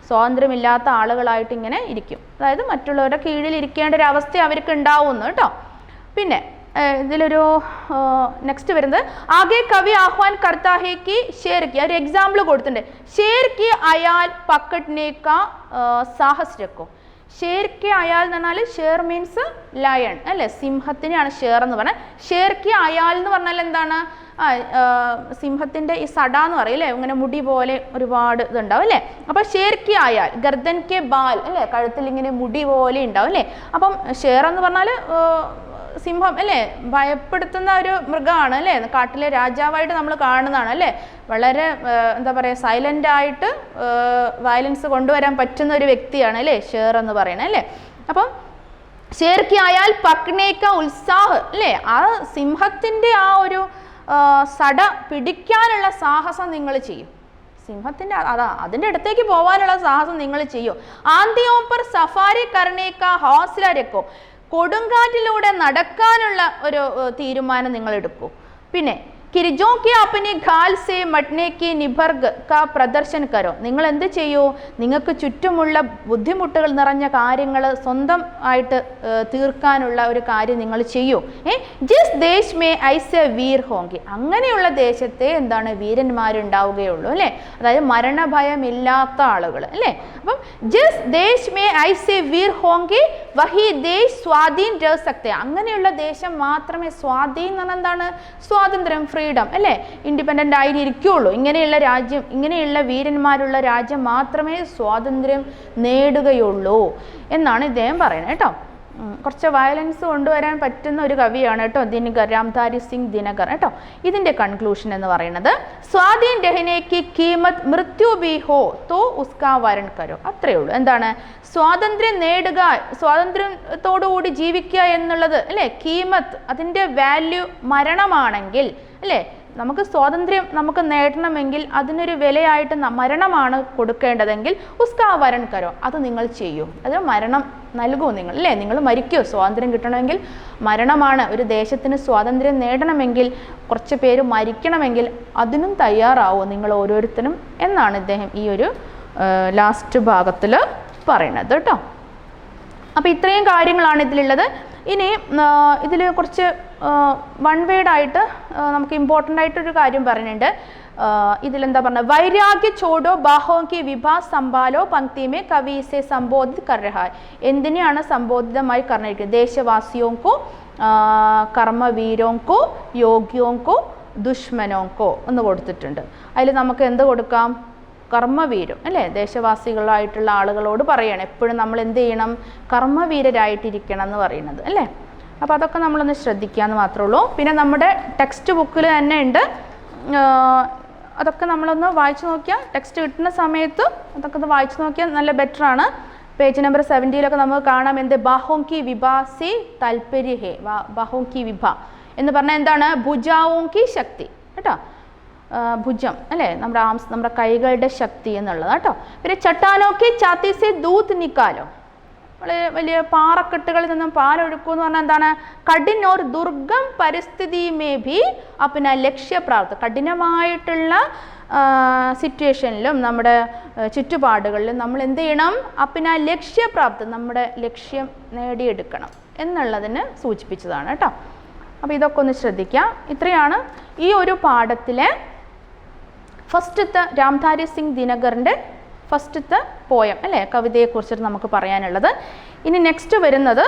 സ്വാതന്ത്ര്യമില്ലാത്ത ആളുകളായിട്ട് ഇങ്ങനെ ഇരിക്കും. അതായത് മറ്റുള്ളവരുടെ കീഴിൽ ഇരിക്കേണ്ട ഒരു അവസ്ഥ അവർക്ക് ഉണ്ടാവുന്നു കേട്ടോ. പിന്നെ ഇതിലൊരു നെക്സ്റ്റ് വരുന്നത് ആകെ കവി ആഹ്വാൻ കർത്താ ഹേ കി ഷേർ കി, ഒരു എക്സാമ്പിൾ കൊടുത്തിട്ടുണ്ട്. ഷേർ കി അയാൽ പക്കട്നെ കാ സാഹസ് രക്കോ. ഷേർ കി അയാൽ എന്ന് പറഞ്ഞാൽ ഷേർ മീൻസ് ലയൺ അല്ലേ, സിംഹത്തിനെയാണ് ഷേർ എന്ന് പറഞ്ഞാൽ. ഷേർ കി അയാൽ എന്ന് പറഞ്ഞാൽ എന്താണ്, സിംഹത്തിൻ്റെ ഈ സട എന്ന് പറയും അല്ലേ, ഇങ്ങനെ മുടി പോലെ ഒരുപാട് ഇതുണ്ടാവും അല്ലേ. അപ്പം ഷേർ കി അയാൽ, ഗർദൻ കെ ബാൽ അല്ലേ, കഴുത്തിൽ ഇങ്ങനെ മുടി പോലെ ഉണ്ടാവും അല്ലേ. അപ്പം ഷേർ എന്ന് പറഞ്ഞാൽ സിംഹം അല്ലേ, ഭയപ്പെടുത്തുന്ന ഒരു മൃഗമാണ് അല്ലേ, കാട്ടിലെ രാജാവായിട്ട് നമ്മൾ കാണുന്നതാണ് അല്ലേ. വളരെ എന്താ പറയുക, സൈലൻ്റ് ആയിട്ട് വയലൻസ് കൊണ്ടുവരാൻ പറ്റുന്ന ഒരു വ്യക്തിയാണ് അല്ലേ ഷേർ എന്ന് പറയുന്നത് അല്ലേ. അപ്പം ഷേർക്കി ആയാൽ പക്നേക്ക ഉത്സാഹ് അല്ലേ, ആ സിംഹത്തിൻ്റെ ആ ഒരു സട പിടിക്കാനുള്ള സാഹസം നിങ്ങൾ ചെയ്യും. സിംഹത്തിൻ്റെ അതിൻ്റെ അടുത്തേക്ക് പോകാനുള്ള സാഹസം നിങ്ങൾ ചെയ്യും. ആന്തിയോം പർ സഫാരി കർണേക്ക ഹോസ്ല രക്കോ, കൊടുങ്കാറ്റിലൂടെ നടക്കാനുള്ള ഒരു തീരുമാനം നിങ്ങൾ എടുക്കൂ. പിന്നെ കിരിജോ കി അപ്പനെ ഖാൽ സെ മട്നെ കി നിബർഗ് കാ പ്രദർശൻ കരോ, നിങ്ങൾ എന്ത് ചെയ്യൂ, നിങ്ങൾക്ക് ചുറ്റുമുള്ള ബുദ്ധിമുട്ടുകൾ നിറഞ്ഞ കാര്യങ്ങൾ സ്വന്തം ആയിട്ട് തീർക്കാനുള്ള ഒരു കാര്യം നിങ്ങൾ ചെയ്യൂ. ജിസ് ദേശ് മേ ഐസെ വീർ ഹോങ്കി, അങ്ങനെയുള്ള ദേശത്തെ എന്താണ് വീരന്മാരുണ്ടാവുകയുള്ളൂ അല്ലേ, അതായത് മരണഭയമില്ലാത്ത ആളുകൾ അല്ലേ. അപ്പം ജിസ് ദേശ് മേ ഐസെ വീർ ഹോങ്കി വഹി ദേശ് സ്വാധീൻ രഹ സക്തെ, അങ്ങനെയുള്ള ദേശം മാത്രമേ സ്വാധീൻ എന്ന് പറഞ്ഞാൽ എന്താണ്, സ്വാതന്ത്ര്യം, ഫ്രീഡം അല്ലേ, ഇൻഡിപെൻഡൻ്റ് ആയിരിക്കുള്ളൂ. ഇങ്ങനെയുള്ള രാജ്യം, ഇങ്ങനെയുള്ള വീരന്മാരുള്ള രാജ്യം മാത്രമേ സ്വാതന്ത്ര്യം നേടുകയുള്ളൂ എന്നാണ് ഇദ്ദേഹം പറയുന്നത് കേട്ടോ. കുറച്ച് വയലൻസ് കൊണ്ടുവരാൻ പറ്റുന്ന ഒരു കവിയാണ് കേട്ടോ ദിനകർ, രാംധാരി സിംഗ് ദിനകർ കേട്ടോ. ഇതിൻ്റെ കൺക്ലൂഷൻ എന്ന് പറയുന്നത് സ്വാധീൻ രഹനേക്ക് കീമത്ത് മൃത്യു ബി ഹോ തോ ഉസ്കാ വരൺ കരോ, അത്രയേ ഉള്ളൂ. എന്താണ് സ്വാതന്ത്ര്യം നേടുക, സ്വാതന്ത്ര്യത്തോടുകൂടി ജീവിക്കുക എന്നുള്ളത് അല്ലേ, കീമത്ത് അതിൻ്റെ വാല്യൂ മരണമാണെങ്കിൽ അല്ലേ, നമുക്ക് സ്വാതന്ത്ര്യം നമുക്ക് നേടണമെങ്കിൽ അതിനൊരു വിലയായിട്ട് മരണമാണ് കൊടുക്കേണ്ടതെങ്കിൽ ഉസ്കാ വരൺ കരോ, അത് നിങ്ങൾ ചെയ്യൂ, അത് മരണം നൽകൂ നിങ്ങൾ അല്ലേ, നിങ്ങൾ മരിക്കൂ. സ്വാതന്ത്ര്യം കിട്ടണമെങ്കിൽ മരണമാണ്, ഒരു ദേശത്തിന് സ്വാതന്ത്ര്യം നേടണമെങ്കിൽ കുറച്ച് പേര് മരിക്കണമെങ്കിൽ അതിനും തയ്യാറാവൂ നിങ്ങൾ ഓരോരുത്തരും എന്നാണ് ഇദ്ദേഹം ഈ ഒരു ലാസ്റ്റ് ഭാഗത്തിൽ പറയുന്നത് കേട്ടോ. അപ്പോൾ ഇത്രയും കാര്യങ്ങളാണ് ഇതിലുള്ളത്. ഇനി ഇതിൽ കുറച്ച് വൺ വേർഡായിട്ട് നമുക്ക് ഇമ്പോർട്ടൻ്റ് ആയിട്ടൊരു കാര്യം പറയുന്നുണ്ട്. ഇതിലെന്താ പറഞ്ഞത്, വൈരാഗ്യ ചോടോ ബാഹോങ്കി വിഭാ സംഭാലോ പങ്ക്തിമേ കവീസെ സംബോധിത് കർ രഹാ, എന്തിനെയാണ് സംബോധിതമായി പറഞ്ഞിരിക്കുന്നത്, ദേശവാസിയോങ്കോ കർമ്മവീരോങ്കോ യോഗ്യോങ്കോ ദുഷ്മനോങ്കോ എന്ന് കൊടുത്തിട്ടുണ്ട്. അതിൽ നമുക്ക് എന്ത് കൊടുക്കാം, കർമ്മവീരം അല്ലേ, ദേശവാസികളായിട്ടുള്ള ആളുകളോട് പറയണം എപ്പോഴും നമ്മൾ എന്ത് ചെയ്യണം, കർമ്മവീരരായിട്ടിരിക്കണം എന്ന് പറയുന്നത് അല്ലേ. അപ്പോൾ അതൊക്കെ നമ്മളൊന്ന് ശ്രദ്ധിക്കാമെന്ന് മാത്രമേ ഉള്ളൂ. പിന്നെ നമ്മുടെ ടെക്സ്റ്റ് ബുക്കിൽ തന്നെ ഉണ്ട്, അതൊക്കെ നമ്മളൊന്ന് വായിച്ചു നോക്കിയാൽ, ടെക്സ്റ്റ് കിട്ടുന്ന സമയത്ത് അതൊക്കെ ഒന്ന് വായിച്ചു നോക്കിയാൽ നല്ല ബെറ്ററാണ്. പേജ് നമ്പർ 70 നമുക്ക് കാണാം എന്ത്, ബാഹോങ്കി വിഭാ സി താൽപര്യ ഹേ, ബാഹോങ്കി വിഭാ എന്ന് പറഞ്ഞാൽ എന്താണ്, ഭുജാവോങ്കി ശക്തി കേട്ടോ, ഭുജം അല്ലേ, നമ്മുടെ ആംസ്, നമ്മുടെ കൈകളുടെ ശക്തി എന്നുള്ളത് കേട്ടോ. പിന്നെ ചട്ടാനോക്കെ ചാത്തീസെ ദൂത് നിക്കാലോ, വളരെ വലിയ പാറക്കെട്ടുകളിൽ നിന്നും പാലൊഴുക്കും എന്ന് പറഞ്ഞാൽ എന്താണ്, കഠിൻ ഓർ ദുർഗം പരിസ്ഥിതി മേ ഭി അപ്പന ലക്ഷ്യപ്രാപ്തി, കഠിനമായിട്ടുള്ള സിറ്റുവേഷനിലും നമ്മുടെ ചുറ്റുപാടുകളിലും നമ്മൾ എന്ത് ചെയ്യണം, അപ്പന ലക്ഷ്യപ്രാപ്തി, നമ്മുടെ ലക്ഷ്യം നേടിയെടുക്കണം എന്നുള്ളതിന് സൂചിപ്പിച്ചതാണ് കേട്ടോ. അപ്പോൾ ഇതൊക്കെ ഒന്ന് ശ്രദ്ധിക്കാം. ഇത്രയാണ് ഈ ഒരു പാഠത്തിലെ ഫസ്റ്റത്തെ രാംധാരി സിംഗ് ദിനകറിൻ്റെ ഫസ്റ്റത്തെ പോയം അല്ലേ, കവിതയെക്കുറിച്ചിട്ട് നമുക്ക് പറയാനുള്ളത്. ഇനി നെക്സ്റ്റ് വരുന്നത്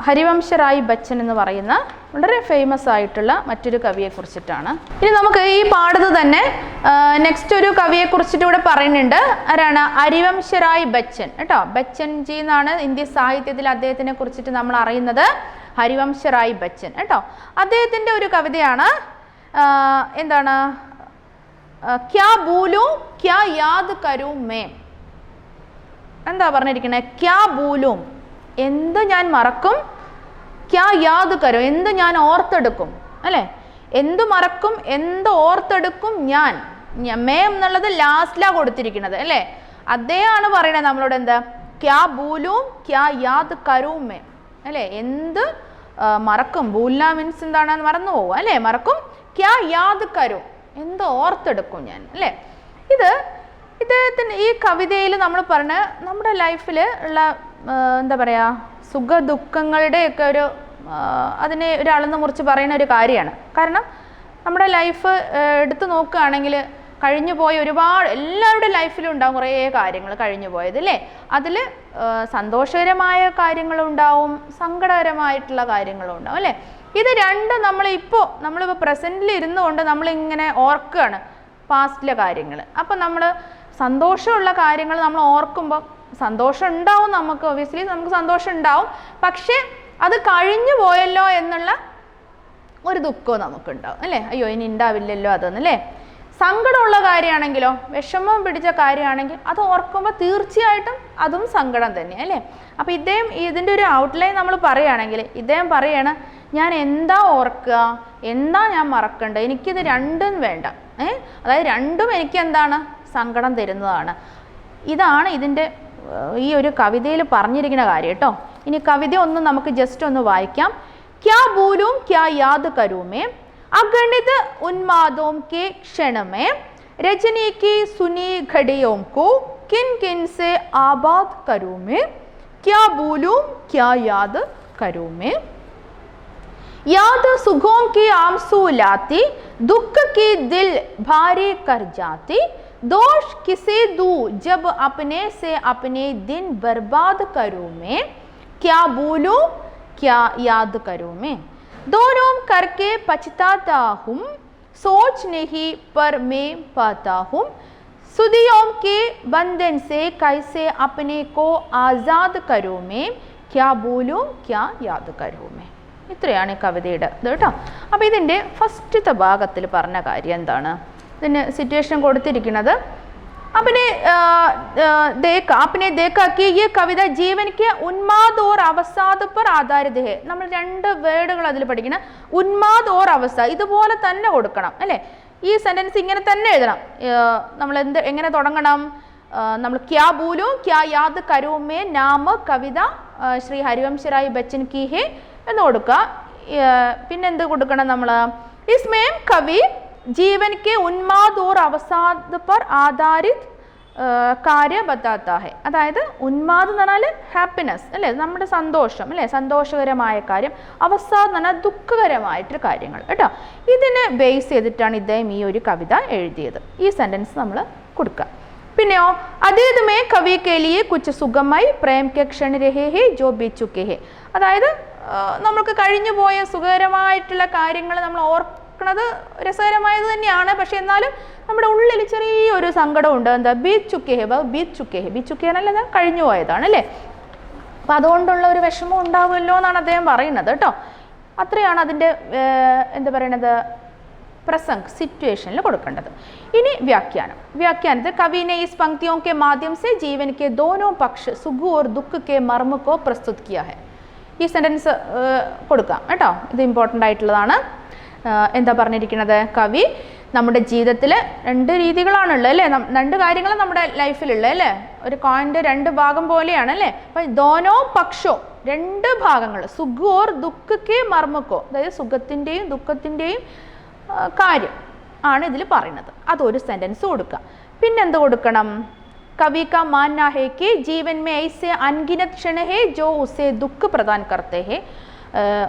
ഹരിവംശ റായ് ബച്ചൻ എന്ന് പറയുന്ന വളരെ ഫേമസ് ആയിട്ടുള്ള മറ്റൊരു കവിയെക്കുറിച്ചിട്ടാണ്. ഇനി നമുക്ക് ഈ പാഠത്ത് തന്നെ നെക്സ്റ്റ് ഒരു കവിയെക്കുറിച്ചിട്ട് ഇവിടെ പറയുന്നുണ്ട്. ആരാണ്, ഹരിവംശ റായ് ബച്ചൻ കേട്ടോ. ബച്ചൻ ജി എന്നാണ് ഇന്ത്യൻ സാഹിത്യത്തിൽ അദ്ദേഹത്തിനെ കുറിച്ചിട്ട് നമ്മൾ അറിയുന്നത്, ഹരിവംശ റായ് ബച്ചൻ കേട്ടോ. അദ്ദേഹത്തിൻ്റെ ഒരു കവിതയാണ് എന്താണ്, ക്യാ ഭൂലൂ ക്യാ യാദ് കരൂ മേ, എന്താ പറഞ്ഞിരിക്കണേ, ക്യാ ഭൂലും എന്ത് ഞാൻ മറക്കും, ക്യാ യാദ് കരോ എന്ത് ഞാൻ ഓർത്തെടുക്കും അല്ലേ, എന്ത് മറക്കും എന്ത് ഓർത്തെടുക്കും ഞാൻ മേ എന്നുള്ളത് ലാസ്റ്റിലാണ് കൊടുത്തിരിക്കുന്നത് അല്ലേ. അദ്ദേഹമാണ് പറയണത് നമ്മളോട് എന്താ, ക്യാ ബൂലും ക്യാ യാദ് കരും മേ അല്ലേ. എന്ത് മറക്കും, ബൂല മീൻസ് എന്താണ്, മറന്നു പോവുക അല്ലേ, മറക്കും. ക്യാ യാദ് കരും, എന്ത് ഓർത്തെടുക്കും ഞാൻ അല്ലേ. ഇദ്ദേഹത്തിന് ഈ കവിതയിൽ നമ്മൾ പറഞ്ഞ നമ്മുടെ ലൈഫിൽ ഉള്ള എന്താ പറയുക, സുഖ ദുഃഖങ്ങളുടെയൊക്കെ ഒരു അതിനെ ഒരാളെന്ന് മുറിച്ച് പറയുന്ന ഒരു കാര്യമാണ്. കാരണം നമ്മുടെ ലൈഫ് എടുത്തു നോക്കുകയാണെങ്കിൽ കഴിഞ്ഞു പോയ ഒരുപാട്, എല്ലാവരുടെ ലൈഫിലും ഉണ്ടാവും കുറേ കാര്യങ്ങൾ കഴിഞ്ഞു പോയത് അല്ലേ. അതിൽ സന്തോഷകരമായ കാര്യങ്ങളുണ്ടാവും, സങ്കടകരമായിട്ടുള്ള കാര്യങ്ങളും ഉണ്ടാവും അല്ലേ. ഇത് രണ്ടും നമ്മളിപ്പോൾ പ്രസൻറ്റിൽ ഇരുന്നുകൊണ്ട് നമ്മളിങ്ങനെ ഓർക്കുകയാണ് പാസ്റ്റിലെ കാര്യങ്ങൾ. അപ്പം നമ്മൾ സന്തോഷമുള്ള കാര്യങ്ങൾ നമ്മൾ ഓർക്കുമ്പോൾ സന്തോഷം ഉണ്ടാവും, നമുക്ക് ഒബ്വിയസ്ലി നമുക്ക് സന്തോഷം ഉണ്ടാവും. പക്ഷേ അത് കഴിഞ്ഞു പോയല്ലോ എന്നുള്ള ഒരു ദുഃഖവും നമുക്കുണ്ടാവും അല്ലേ. അയ്യോ ഇനി ഉണ്ടാവില്ലല്ലോ അതെന്നല്ലേ. സങ്കടമുള്ള കാര്യമാണെങ്കിലോ, വിഷമം പിടിച്ച കാര്യമാണെങ്കിൽ അത് ഓർക്കുമ്പോൾ തീർച്ചയായിട്ടും അതും സങ്കടം തന്നെ അല്ലേ. അപ്പോൾ ഇതിൻ്റെ ഒരു ഔട്ട്ലൈൻ നമ്മൾ പറയുകയാണെങ്കിൽ ഇദ്ദേഹം പറയാണ്, ഞാൻ എന്താ ഓർക്കുക, എന്താ ഞാൻ മറക്കേണ്ടത്, എനിക്കിത് രണ്ടും വേണ്ട. അതായത് രണ്ടും എനിക്ക് എന്താണ്, സങ്കടം തരുന്നതാണ്. ഇതാണ് ഇതിൻ്റെ ഈ ഒരു കവിതയിൽ പറഞ്ഞിരിക്കുന്ന കാര്യം കേട്ടോ. ഇനി കവിത ഒന്ന് നമുക്ക് ജസ്റ്റ് ഒന്ന് വായിക്കാം. ക്യാ ബൂലും ക്യാ യാദ് കരും മേ, अगणित उन्मादों के क्षण में रजनी की सुनी घड़ियों को किन किन से आबाद करूं मैं, क्या भूलूं क्या याद करूं मैं. याद सुखों की आंसू लाती, दुख की दिल भारी कर जाती, दोष किसे दूं जब अपने से अपने दिन बर्बाद करूं मैं, क्या भूलूं क्या याद करूं मैं. दोनों करके पछताता हूँ, सोच नहीं पर मैं पाता हूँ, सुदियों के बंधन से कैसे अपने को आज़ाद करूँ मैं, क्या भूलूं क्या याद करूँ मैं. ഇത്രയാണ് കവിതയുടെ ഇത് കേട്ടോ. അപ്പോൾ ഇതിൻ്റെ ഫസ്റ്റത്തെ ഭാഗത്തിൽ പറഞ്ഞ കാര്യം എന്താണ്, ഇതിന് സിറ്റുവേഷൻ കൊടുത്തിരിക്കുന്നത്. आपने देखा कि ये कविता जीवन के उन्माद और अवसाद पर आधारित है. നമ്മൾ രണ്ട് വേർഡുകൾ അതിൽ പഠിക്കണം, ഉന്മാദ് ഓർ അവസാദ്. ഇതുപോലെ തന്നെ കൊടുക്കണം അല്ലേ. ഈ സെന്റൻസ് ഇങ്ങനെ തന്നെ എഴുതണം. നമ്മൾ എങ്ങനെ തുടങ്ങണം, നമ്മൾ ക്യാ ബൂലും ക്യാ യാദ് കരും മേ നാമ കവിത ശ്രീ ഹരിവംശറായ് ബച്ചൻ കി ഹെ എന്ന് കൊടുക്കുക. പിന്നെന്ത് കൊടുക്കണം നമ്മൾ, ഇസ്മേം കവി जीवन के उन्माद और अवसाद पर आधारित कार्य बताता है. അതായത് ഉന്മാദ് എന്ന് പറഞ്ഞാൽ ഹാപ്പിനെസ് അല്ലേ, നമ്മുടെ സന്തോഷം അല്ലേ, സന്തോഷകരമായ കാര്യം. അവസാദ് എന്ന് പറഞ്ഞാൽ ദുഃഖകരമായിട്ടൊരു കാര്യങ്ങൾ കേട്ടോ. ഇതിനെ ബേസ് ചെയ്തിട്ടാണ് ഇദ്ദേഹം ഈ ഒരു കവിത എഴുതിയത്. ഈ സെൻറ്റൻസ് നമ്മൾ കൊടുക്കുക. പിന്നെയോ, അതീത് മേ കവി കെ ലിയെ കുച്ച് സുഖമായി പ്രേം കെ ക്ഷൺ രഹേ ഹേ ജോ ബീത് ചുക്കേ ഹേ. അതായത് നമുക്ക് കഴിഞ്ഞു പോയ സുഖകരമായിട്ടുള്ള കാര്യങ്ങൾ നമ്മൾ ഓർക്കുന്നത് രസകരമായത് തന്നെയാണ്. പക്ഷെ എന്നാലും നമ്മുടെ ഉള്ളിൽ ചെറിയൊരു സങ്കടമുണ്ട്. എന്താ, ബീത് ചുക്കേ ഹേ, ബീത് ചുക്കേ ഹേ, ബീത് ചുക്കേ എന്നല്ല കഴിഞ്ഞു പോയതാണ് അല്ലേ. അപ്പം അതുകൊണ്ടുള്ള ഒരു വിഷമം ഉണ്ടാവുമല്ലോ എന്നാണ് അദ്ദേഹം പറയുന്നത് കേട്ടോ. അത്രയാണ് അതിൻ്റെ എന്താ പറയണത് പ്രസംഗ് സിറ്റുവേഷനിൽ കൊടുക്കേണ്ടത്. ഇനി വ്യാഖ്യാനത്തിൽ കവിനെ इस पंक्तियों के माध्यम से जीवन के दोनों पक्ष सुख और दुख के मर्म को प्रस्तुत किया है. ഈ സെൻറ്റൻസ് കൊടുക്കാം കേട്ടോ, ഇത് ഇമ്പോർട്ടൻ്റ് ആയിട്ടുള്ളതാണ്. എന്താ പറഞ്ഞിരിക്കുന്നത്, കവി നമ്മുടെ ജീവിതത്തിൽ രണ്ട് രീതികളാണുള്ളത് അല്ലേ, രണ്ട് കാര്യങ്ങൾ നമ്മുടെ ലൈഫിലുള്ളത് അല്ലേ, ഒരു കോയിൻ്റെ രണ്ട് ഭാഗം പോലെയാണ് അല്ലേ. അപ്പം ദോനോ പക്ഷോ രണ്ട് ഭാഗങ്ങൾ, സുഖ് ഓർ ദുഃഖക്കെ മർമ്മക്കോ, അതായത് സുഖത്തിൻ്റെയും ദുഃഖത്തിൻ്റെയും കാര്യം ആണ് ഇതിൽ പറയുന്നത്. അതൊരു സെൻറ്റൻസ് കൊടുക്കുക. പിന്നെന്ത് കൊടുക്കണം, कवि का मानना है कि जीवन में ऐसे अनगिनत क्षण है जो उसे दुख प्रदान करते हैं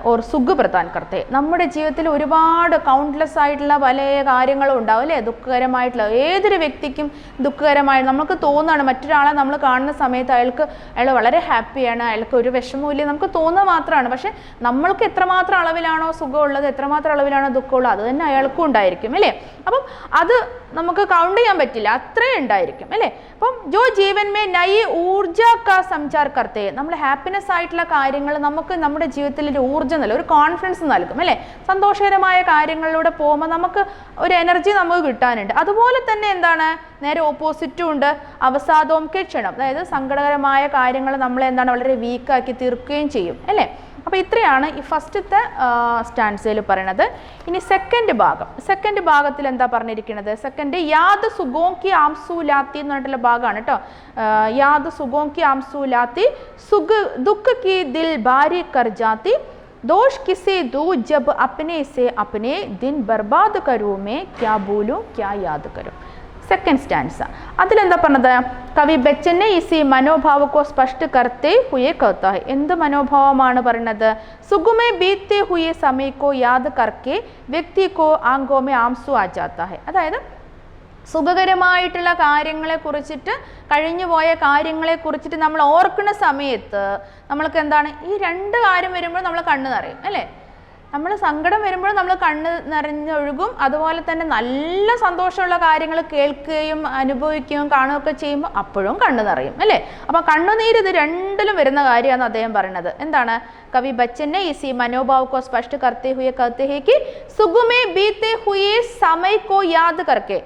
और സുഖ പ്രദാൻ करते. നമ്മുടെ ജീവിതത്തിൽ ഒരുപാട് കൗണ്ട്ലെസ് ആയിട്ടുള്ള പല കാര്യങ്ങളും ഉണ്ടാവും അല്ലേ, ദുഃഖകരമായിട്ടുള്ള. ഏതൊരു വ്യക്തിക്കും ദുഃഖകരമായി നമുക്ക് തോന്നുകയാണ്, മറ്റൊരാളെ നമ്മൾ കാണുന്ന സമയത്ത് അയാൾ വളരെ ഹാപ്പിയാണ്, അയാൾക്ക് ഒരു വിഷമമില്ല നമുക്ക് തോന്നുക മാത്രമാണ്. പക്ഷെ നമ്മൾക്ക് എത്രമാത്രം അളവിലാണോ സുഖമുള്ളത്, എത്രമാത്രം അളവിലാണോ ദുഃഖമുള്ളത്, അത് തന്നെ അയാൾക്കും ഉണ്ടായിരിക്കും അല്ലേ. അപ്പം അത് നമുക്ക് കൗണ്ട് ചെയ്യാൻ പറ്റില്ല, അത്രയും ഉണ്ടായിരിക്കും അല്ലേ. അപ്പം ജോ ജീവൻ മേ നയി ഊർജ കാ സംചാർ കർത്തേ, നമ്മൾ ഹാപ്പിനെസ് ആയിട്ടുള്ള കാര്യങ്ങൾ നമുക്ക് നമ്മുടെ ജീവിതത്തിൽ ഒരു ഊർജ്ജം നൽകും, ഒരു കോൺഫിഡൻസ് നൽകും അല്ലേ. സന്തോഷകരമായ കാര്യങ്ങളിലൂടെ പോകുമ്പോൾ നമുക്ക് ഒരു എനർജി നമുക്ക് കിട്ടാനുണ്ട്. അതുപോലെ തന്നെ എന്താണ്, നേരെ ഓപ്പോസിറ്റും ഉണ്ട്, അവസാദവും ക്ഷണം, അതായത് സങ്കടകരമായ കാര്യങ്ങൾ നമ്മളെ എന്താണ് വളരെ വീക്കാക്കി തീർക്കുകയും ചെയ്യും അല്ലേ. അപ്പോൾ ഇത്രയാണ് ഈ ഫസ്റ്റത്തെ സ്റ്റാൻസയിൽ പറയുന്നത്. ഇനി സെക്കൻഡ് ഭാഗത്തിൽ എന്താ പറഞ്ഞിരിക്കുന്നത്? സെക്കൻഡ് യാദ് സുഗോം കി ആംസൂലാത്തി എന്ന് പറഞ്ഞിട്ടുള്ള ഭാഗമാണ് കേട്ടോ. യാദ് സുഗോം കി ആംസൂലാത്തി ദുഃഖ് കി ദിൽ ഭാരി കർ ജാത്തി दोष किसे दो जब अपने से अपने दिन बर्बाद करूँ मैं क्या बोलूँ क्या याद करूँ. सेकंड स्टैंसा അതിലെന്താ പറഞ്ഞത്? കവി ബച്ചൻ ने इसी मनोभाव को स्पष्ट करते हुए कहता है. എന്ത് മനോഭാവമാണ് പറയുന്നത്? सुख में बीतते हुए समय को याद करके व्यक्ति को आंखों में आंसू आ जाता है. അതായത് സുഖകരമായിട്ടുള്ള കാര്യങ്ങളെ കുറിച്ചിട്ട്, കഴിഞ്ഞു പോയ കാര്യങ്ങളെ കുറിച്ചിട്ട് നമ്മൾ ഓർക്കുന്ന സമയത്ത് നമ്മൾക്ക് എന്താണ്, ഈ രണ്ട് കാര്യം വരുമ്പോൾ നമ്മൾ കണ്ണ് നിറയും അല്ലേ? നമ്മൾ സങ്കടം വരുമ്പോൾ നമ്മൾ കണ്ണ് നിറഞ്ഞൊഴുകും. അതുപോലെ തന്നെ നല്ല സന്തോഷമുള്ള കാര്യങ്ങൾ കേൾക്കുകയും അനുഭവിക്കുകയും കാണുകയൊക്കെ ചെയ്യുമ്പോൾ അപ്പോഴും കണ്ണ് നിറയും അല്ലേ? അപ്പോൾ കണ്ണുനീര് ഇത് രണ്ടിലും വരുന്ന കാര്യമാണ് അദ്ദേഹം പറയുന്നത്. എന്താണ്? കവി ബച്ചൻ ने इसी मनोभाव को स्पष्ट करते हुए कहते हैं कि सुख में बीते हुए समय को याद करके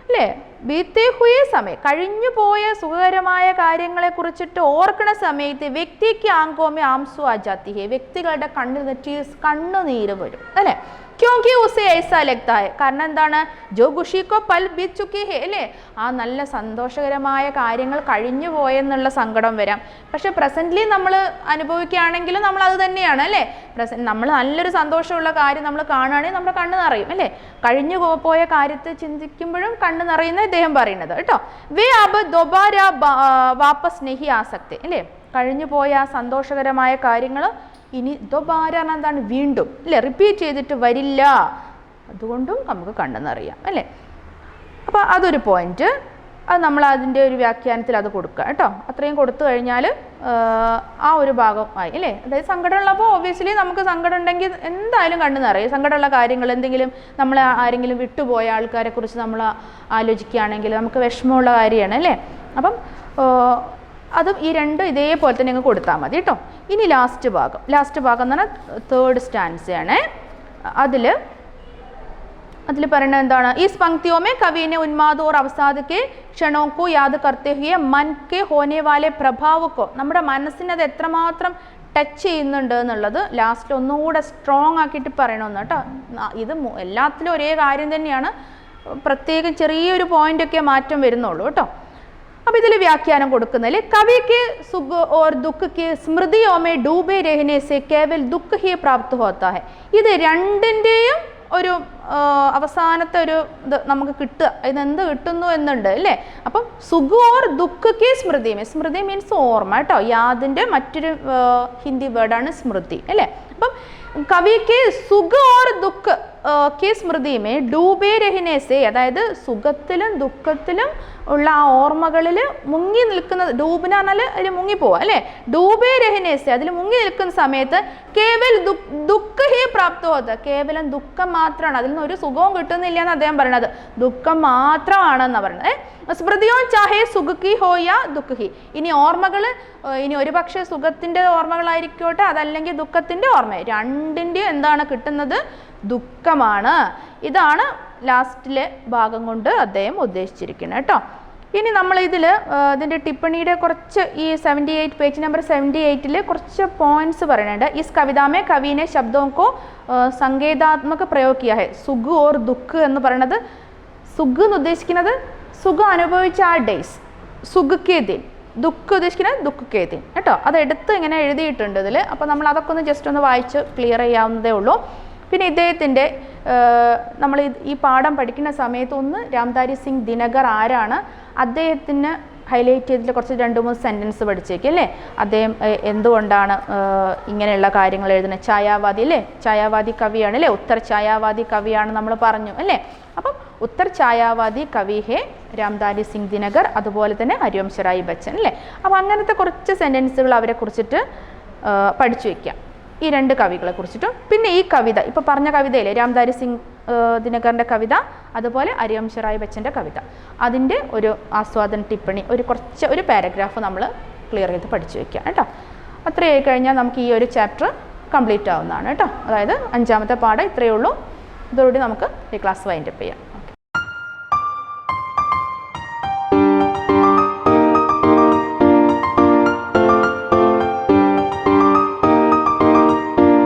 അല്ലേ, ബീത്തെ ഹുയ സമയം, കഴിഞ്ഞു പോയ സുഖകരമായ കാര്യങ്ങളെ കുറിച്ചിട്ട് ഓർക്കണ സമയത്ത് വ്യക്തിക്ക് ആങ്കോമേ ആംസു ആജാത്തി ഹേ, വ്യക്തികളുടെ കണ്ണുനീര് വരും അല്ലേ? ക്യോങ്കി ഉസേ ഐസാ ലഗ്താ ഹൈ, കാരണം എന്താണ്? ജോ ഖുഷി കോ പൽ ബീത് ചുക്കി ഹേ അല്ലേ, ആ നല്ല സന്തോഷകരമായ കാര്യങ്ങൾ കഴിഞ്ഞു പോയെന്നുള്ള സങ്കടം വരാം. പക്ഷെ പ്രസന്റ്ലി നമ്മൾ അനുഭവിക്കുകയാണെങ്കിലും നമ്മൾ അത് തന്നെയാണ് അല്ലേ? നമ്മൾ നല്ലൊരു സന്തോഷമുള്ള കാര്യം നമ്മൾ കാണുകയാണെങ്കിൽ നമ്മുടെ കണ്ണ് നിറയും അല്ലേ? കഴിഞ്ഞു പോയ കാര്യത്തെ ചിന്തിക്കുമ്പോഴും കണ്ണ് നിറയുന്ന ഇദ്ദേഹം പറയുന്നത് കേട്ടോ. വേ അബ് ദോബാര വാപ്പസ് നെഹി ആസക്തി അല്ലേ, കഴിഞ്ഞു പോയ ആ സന്തോഷകരമായ കാര്യങ്ങൾ ഇനി ദോബാര എന്താണ്? വീണ്ടും അല്ലേ, റിപ്പീറ്റ് ചെയ്തിട്ട് വരില്ല. അതുകൊണ്ടും നമുക്ക് കണ്ടെന്നറിയാം അല്ലേ? അപ്പോൾ അതൊരു പോയിന്റ്. അത് നമ്മൾ അതിൻ്റെ ഒരു വ്യാഖ്യാനത്തിൽ അത് കൊടുക്കുക കേട്ടോ. അത്രയും കൊടുത്തു കഴിഞ്ഞാൽ ആ ഒരു ഭാഗമായി അല്ലേ? അതായത് സങ്കടമുള്ളപ്പോൾ ഒബ്വിയസ്ലി നമുക്ക് സങ്കടം ഉണ്ടെങ്കിൽ എന്തായാലും കണ്ണ് നിറയും. സങ്കടമുള്ള കാര്യങ്ങൾ എന്തെങ്കിലും നമ്മൾ ആരെങ്കിലും വിട്ടുപോയ ആൾക്കാരെ കുറിച്ച് നമ്മൾ ആലോചിക്കുകയാണെങ്കിൽ നമുക്ക് വിഷമമുള്ള കാര്യമാണ് അല്ലേ? അപ്പം അതും ഈ രണ്ടും ഇതേപോലെ തന്നെ അങ്ങ് കൊടുത്താൽ മതി കേട്ടോ. ഇനി ലാസ്റ്റ് ഭാഗം എന്ന് പറഞ്ഞാൽ തേർഡ് സ്റ്റാൻസയാണ്. അതിൽ പറയുന്നത് എന്താണ്? ഈ पंक्तियों में कवि ने उन्माद और अवसाद के क्षणों को याद करते हुए मन के होने वाले प्रभाव को, നമ്മുടെ മനസ്സിനെ അത് എത്രമാത്രം ടച്ച് ചെയ്യുന്നുണ്ട് എന്നുള്ളത് ലാസ്റ്റിൽ ഒന്നുകൂടെ സ്ട്രോങ് ആക്കിയിട്ട് പറയണമെന്ന് കേട്ടോ. ഇത് എല്ലാത്തിലും ഒരേ കാര്യം തന്നെയാണ്, പ്രത്യേകം ചെറിയൊരു പോയിൻ്റൊക്കെ മാറ്റം വരുന്നുള്ളൂ കേട്ടോ. അപ്പോൾ ഇതിൽ വ്യാഖ്യാനം കൊടുക്കുന്നതിൽ കവിക്ക് സുഖ और दुख की स्मृतियों में डूबे रहने से केवल दुख ही प्राप्त होता है. ഇത് രണ്ടിൻ്റെയും ഒരു അവസാനത്തെ ഒരു ഇത് നമുക്ക് കിട്ടുക, ഇതെന്ത് കിട്ടുന്നു എന്നുണ്ട് അല്ലേ? അപ്പം സുഖ or ദുഃഖ് Ki Smriti, Smriti means ഓർമ്മ കേട്ടോ. യാതിൻ്റെ മറ്റൊരു ഹിന്ദി വേർഡാണ് സ്മൃതി അല്ലേ? അപ്പം കവിക്ക് സുഖ ഓർ ദുഃഖ് കി സ്മൃതിമേ ഡൂബേ രഹിനേസെ, അതായത് സുഖത്തിലും ദുഃഖത്തിലും ഉള്ള ആ ഓർമ്മകളിൽ മുങ്ങി നിൽക്കുന്നത്, ഡൂബിന് പറഞ്ഞാൽ അതിൽ മുങ്ങിപ്പോവുക അല്ലേ? ഡൂബേ രഹിനേസെ, അതിൽ മുങ്ങി നിൽക്കുന്ന സമയത്ത് കേവൽ ദുഃഖ ഹി പ്രാപ്തോത്, കേവലം ദുഃഖം മാത്രമാണ്, അതിൽ നിന്ന് ഒരു സുഖവും കിട്ടുന്നില്ല എന്ന് അദ്ദേഹം പറയണത്. ദുഃഖം മാത്രമാണെന്നാണ് പറയുന്നത്. സ്മൃതിയോ ചാഹേ സുഖി ഹോയ ദുഃഖി, ഇനി ഓർമ്മകൾ ഇനി ഒരു പക്ഷേ സുഖത്തിൻ്റെ ഓർമ്മകളായിരിക്കോട്ടെ, അതല്ലെങ്കിൽ ദുഃഖത്തിൻ്റെ ഓർമ്മ, രണ്ടിൻ്റെയും എന്താണ് കിട്ടുന്നത്? ദുഃഖമാണ്. ഇതാണ് ലാസ്റ്റിലെ ഭാഗം കൊണ്ട് അദ്ദേഹം ഉദ്ദേശിച്ചിരിക്കുന്നത് കേട്ടോ. ഇനി നമ്മൾ ഇതിൻ്റെ ടിപ്പണിയുടെ കുറച്ച് ഈ 78 പേജ് നമ്പർ 78 കുറച്ച് പോയിന്റ്സ് പറയുന്നുണ്ട്. ഇസ് കവിതാമേ കവിനെ ശബ്ദോംക്കോ സങ്കേതാത്മക പ്രयोग किया है. സുഖ് ഓർ ദുഃഖ് എന്ന് പറയുന്നത്, സുഖ് എന്ന് ഉദ്ദേശിക്കുന്നത് സുഖം അനുഭവിച്ച ആ ഡേയ്സ്, സുഖ് കെ ദിൻ, ദുഃഖ് ഉദ്ദേശിക്കുന്നത് ദുഃഖ് കെ ദിൻ കേട്ടോ. അതെടുത്ത് ഇങ്ങനെ എഴുതിയിട്ടുണ്ട് ഇതിൽ. അപ്പോൾ നമ്മൾ അതൊക്കെ ഒന്ന് ജസ്റ്റ് ഒന്ന് വായിച്ച് ക്ലിയർ ചെയ്യാവുന്നതേ ഉള്ളൂ. പിന്നെ ഇദ്ദേഹത്തിൻ്റെ നമ്മൾ ഈ പാഠം പഠിക്കുന്ന സമയത്ത് ഒന്ന് രാംധാരി സിംഗ് ദിനകർ ആരാണ്, അദ്ദേഹത്തിന് ഹൈലൈറ്റ് ചെയ്തിട്ട് കുറച്ച് 2-3 സെൻറ്റൻസ് പഠിച്ചേക്കും അല്ലേ? അദ്ദേഹം എന്തുകൊണ്ടാണ് ഇങ്ങനെയുള്ള കാര്യങ്ങൾ എഴുതുന്നത്? ഛായാവാദി അല്ലേ, ഛായാവാദി കവിയാണ് അല്ലേ, ഉത്തർ ഛായാവാദി കവിയാണ് നമ്മൾ പറഞ്ഞു അല്ലേ? അപ്പം ഉത്തർ ഛായാവാദി കവി ഹേ രാംധാരി സിംഗ് ദിനകർ, അതുപോലെ തന്നെ ഹരിവംശറായ് ബച്ചൻ അല്ലേ? അപ്പോൾ അങ്ങനത്തെ കുറച്ച് സെൻറ്റൻസുകൾ അവരെ കുറിച്ചിട്ട് പഠിച്ചു വയ്ക്കാം, ഈ 2 കവികളെ കുറിച്ചിട്ടും. പിന്നെ ഈ കവിത, ഇപ്പോൾ പറഞ്ഞ കവിതയില്ലേ, രാംധാരി സിംഗ് ദിനകറിൻ്റെ കവിത, അതുപോലെ ഹരിവംശറായ് ബച്ചൻ്റെ കവിത, അതിൻ്റെ ഒരു ആസ്വാദന ടിപ്പണി, ഒരു പാരഗ്രാഫ് നമ്മൾ ക്ലിയർ ചെയ്ത് പഠിച്ചു വയ്ക്കാം കേട്ടോ. അത്രയായി കഴിഞ്ഞാൽ നമുക്ക് ഈ ഒരു ചാപ്റ്റർ കംപ്ലീറ്റ് ആവുന്നതാണ് കേട്ടോ. അതായത് 5ാമത്തെ പാഠം ഇത്രയേ ഉള്ളൂ. ഇതോടുകൂടി നമുക്ക് ഈ ക്ലാസ് വൈൻഡപ്പ് ചെയ്യാം.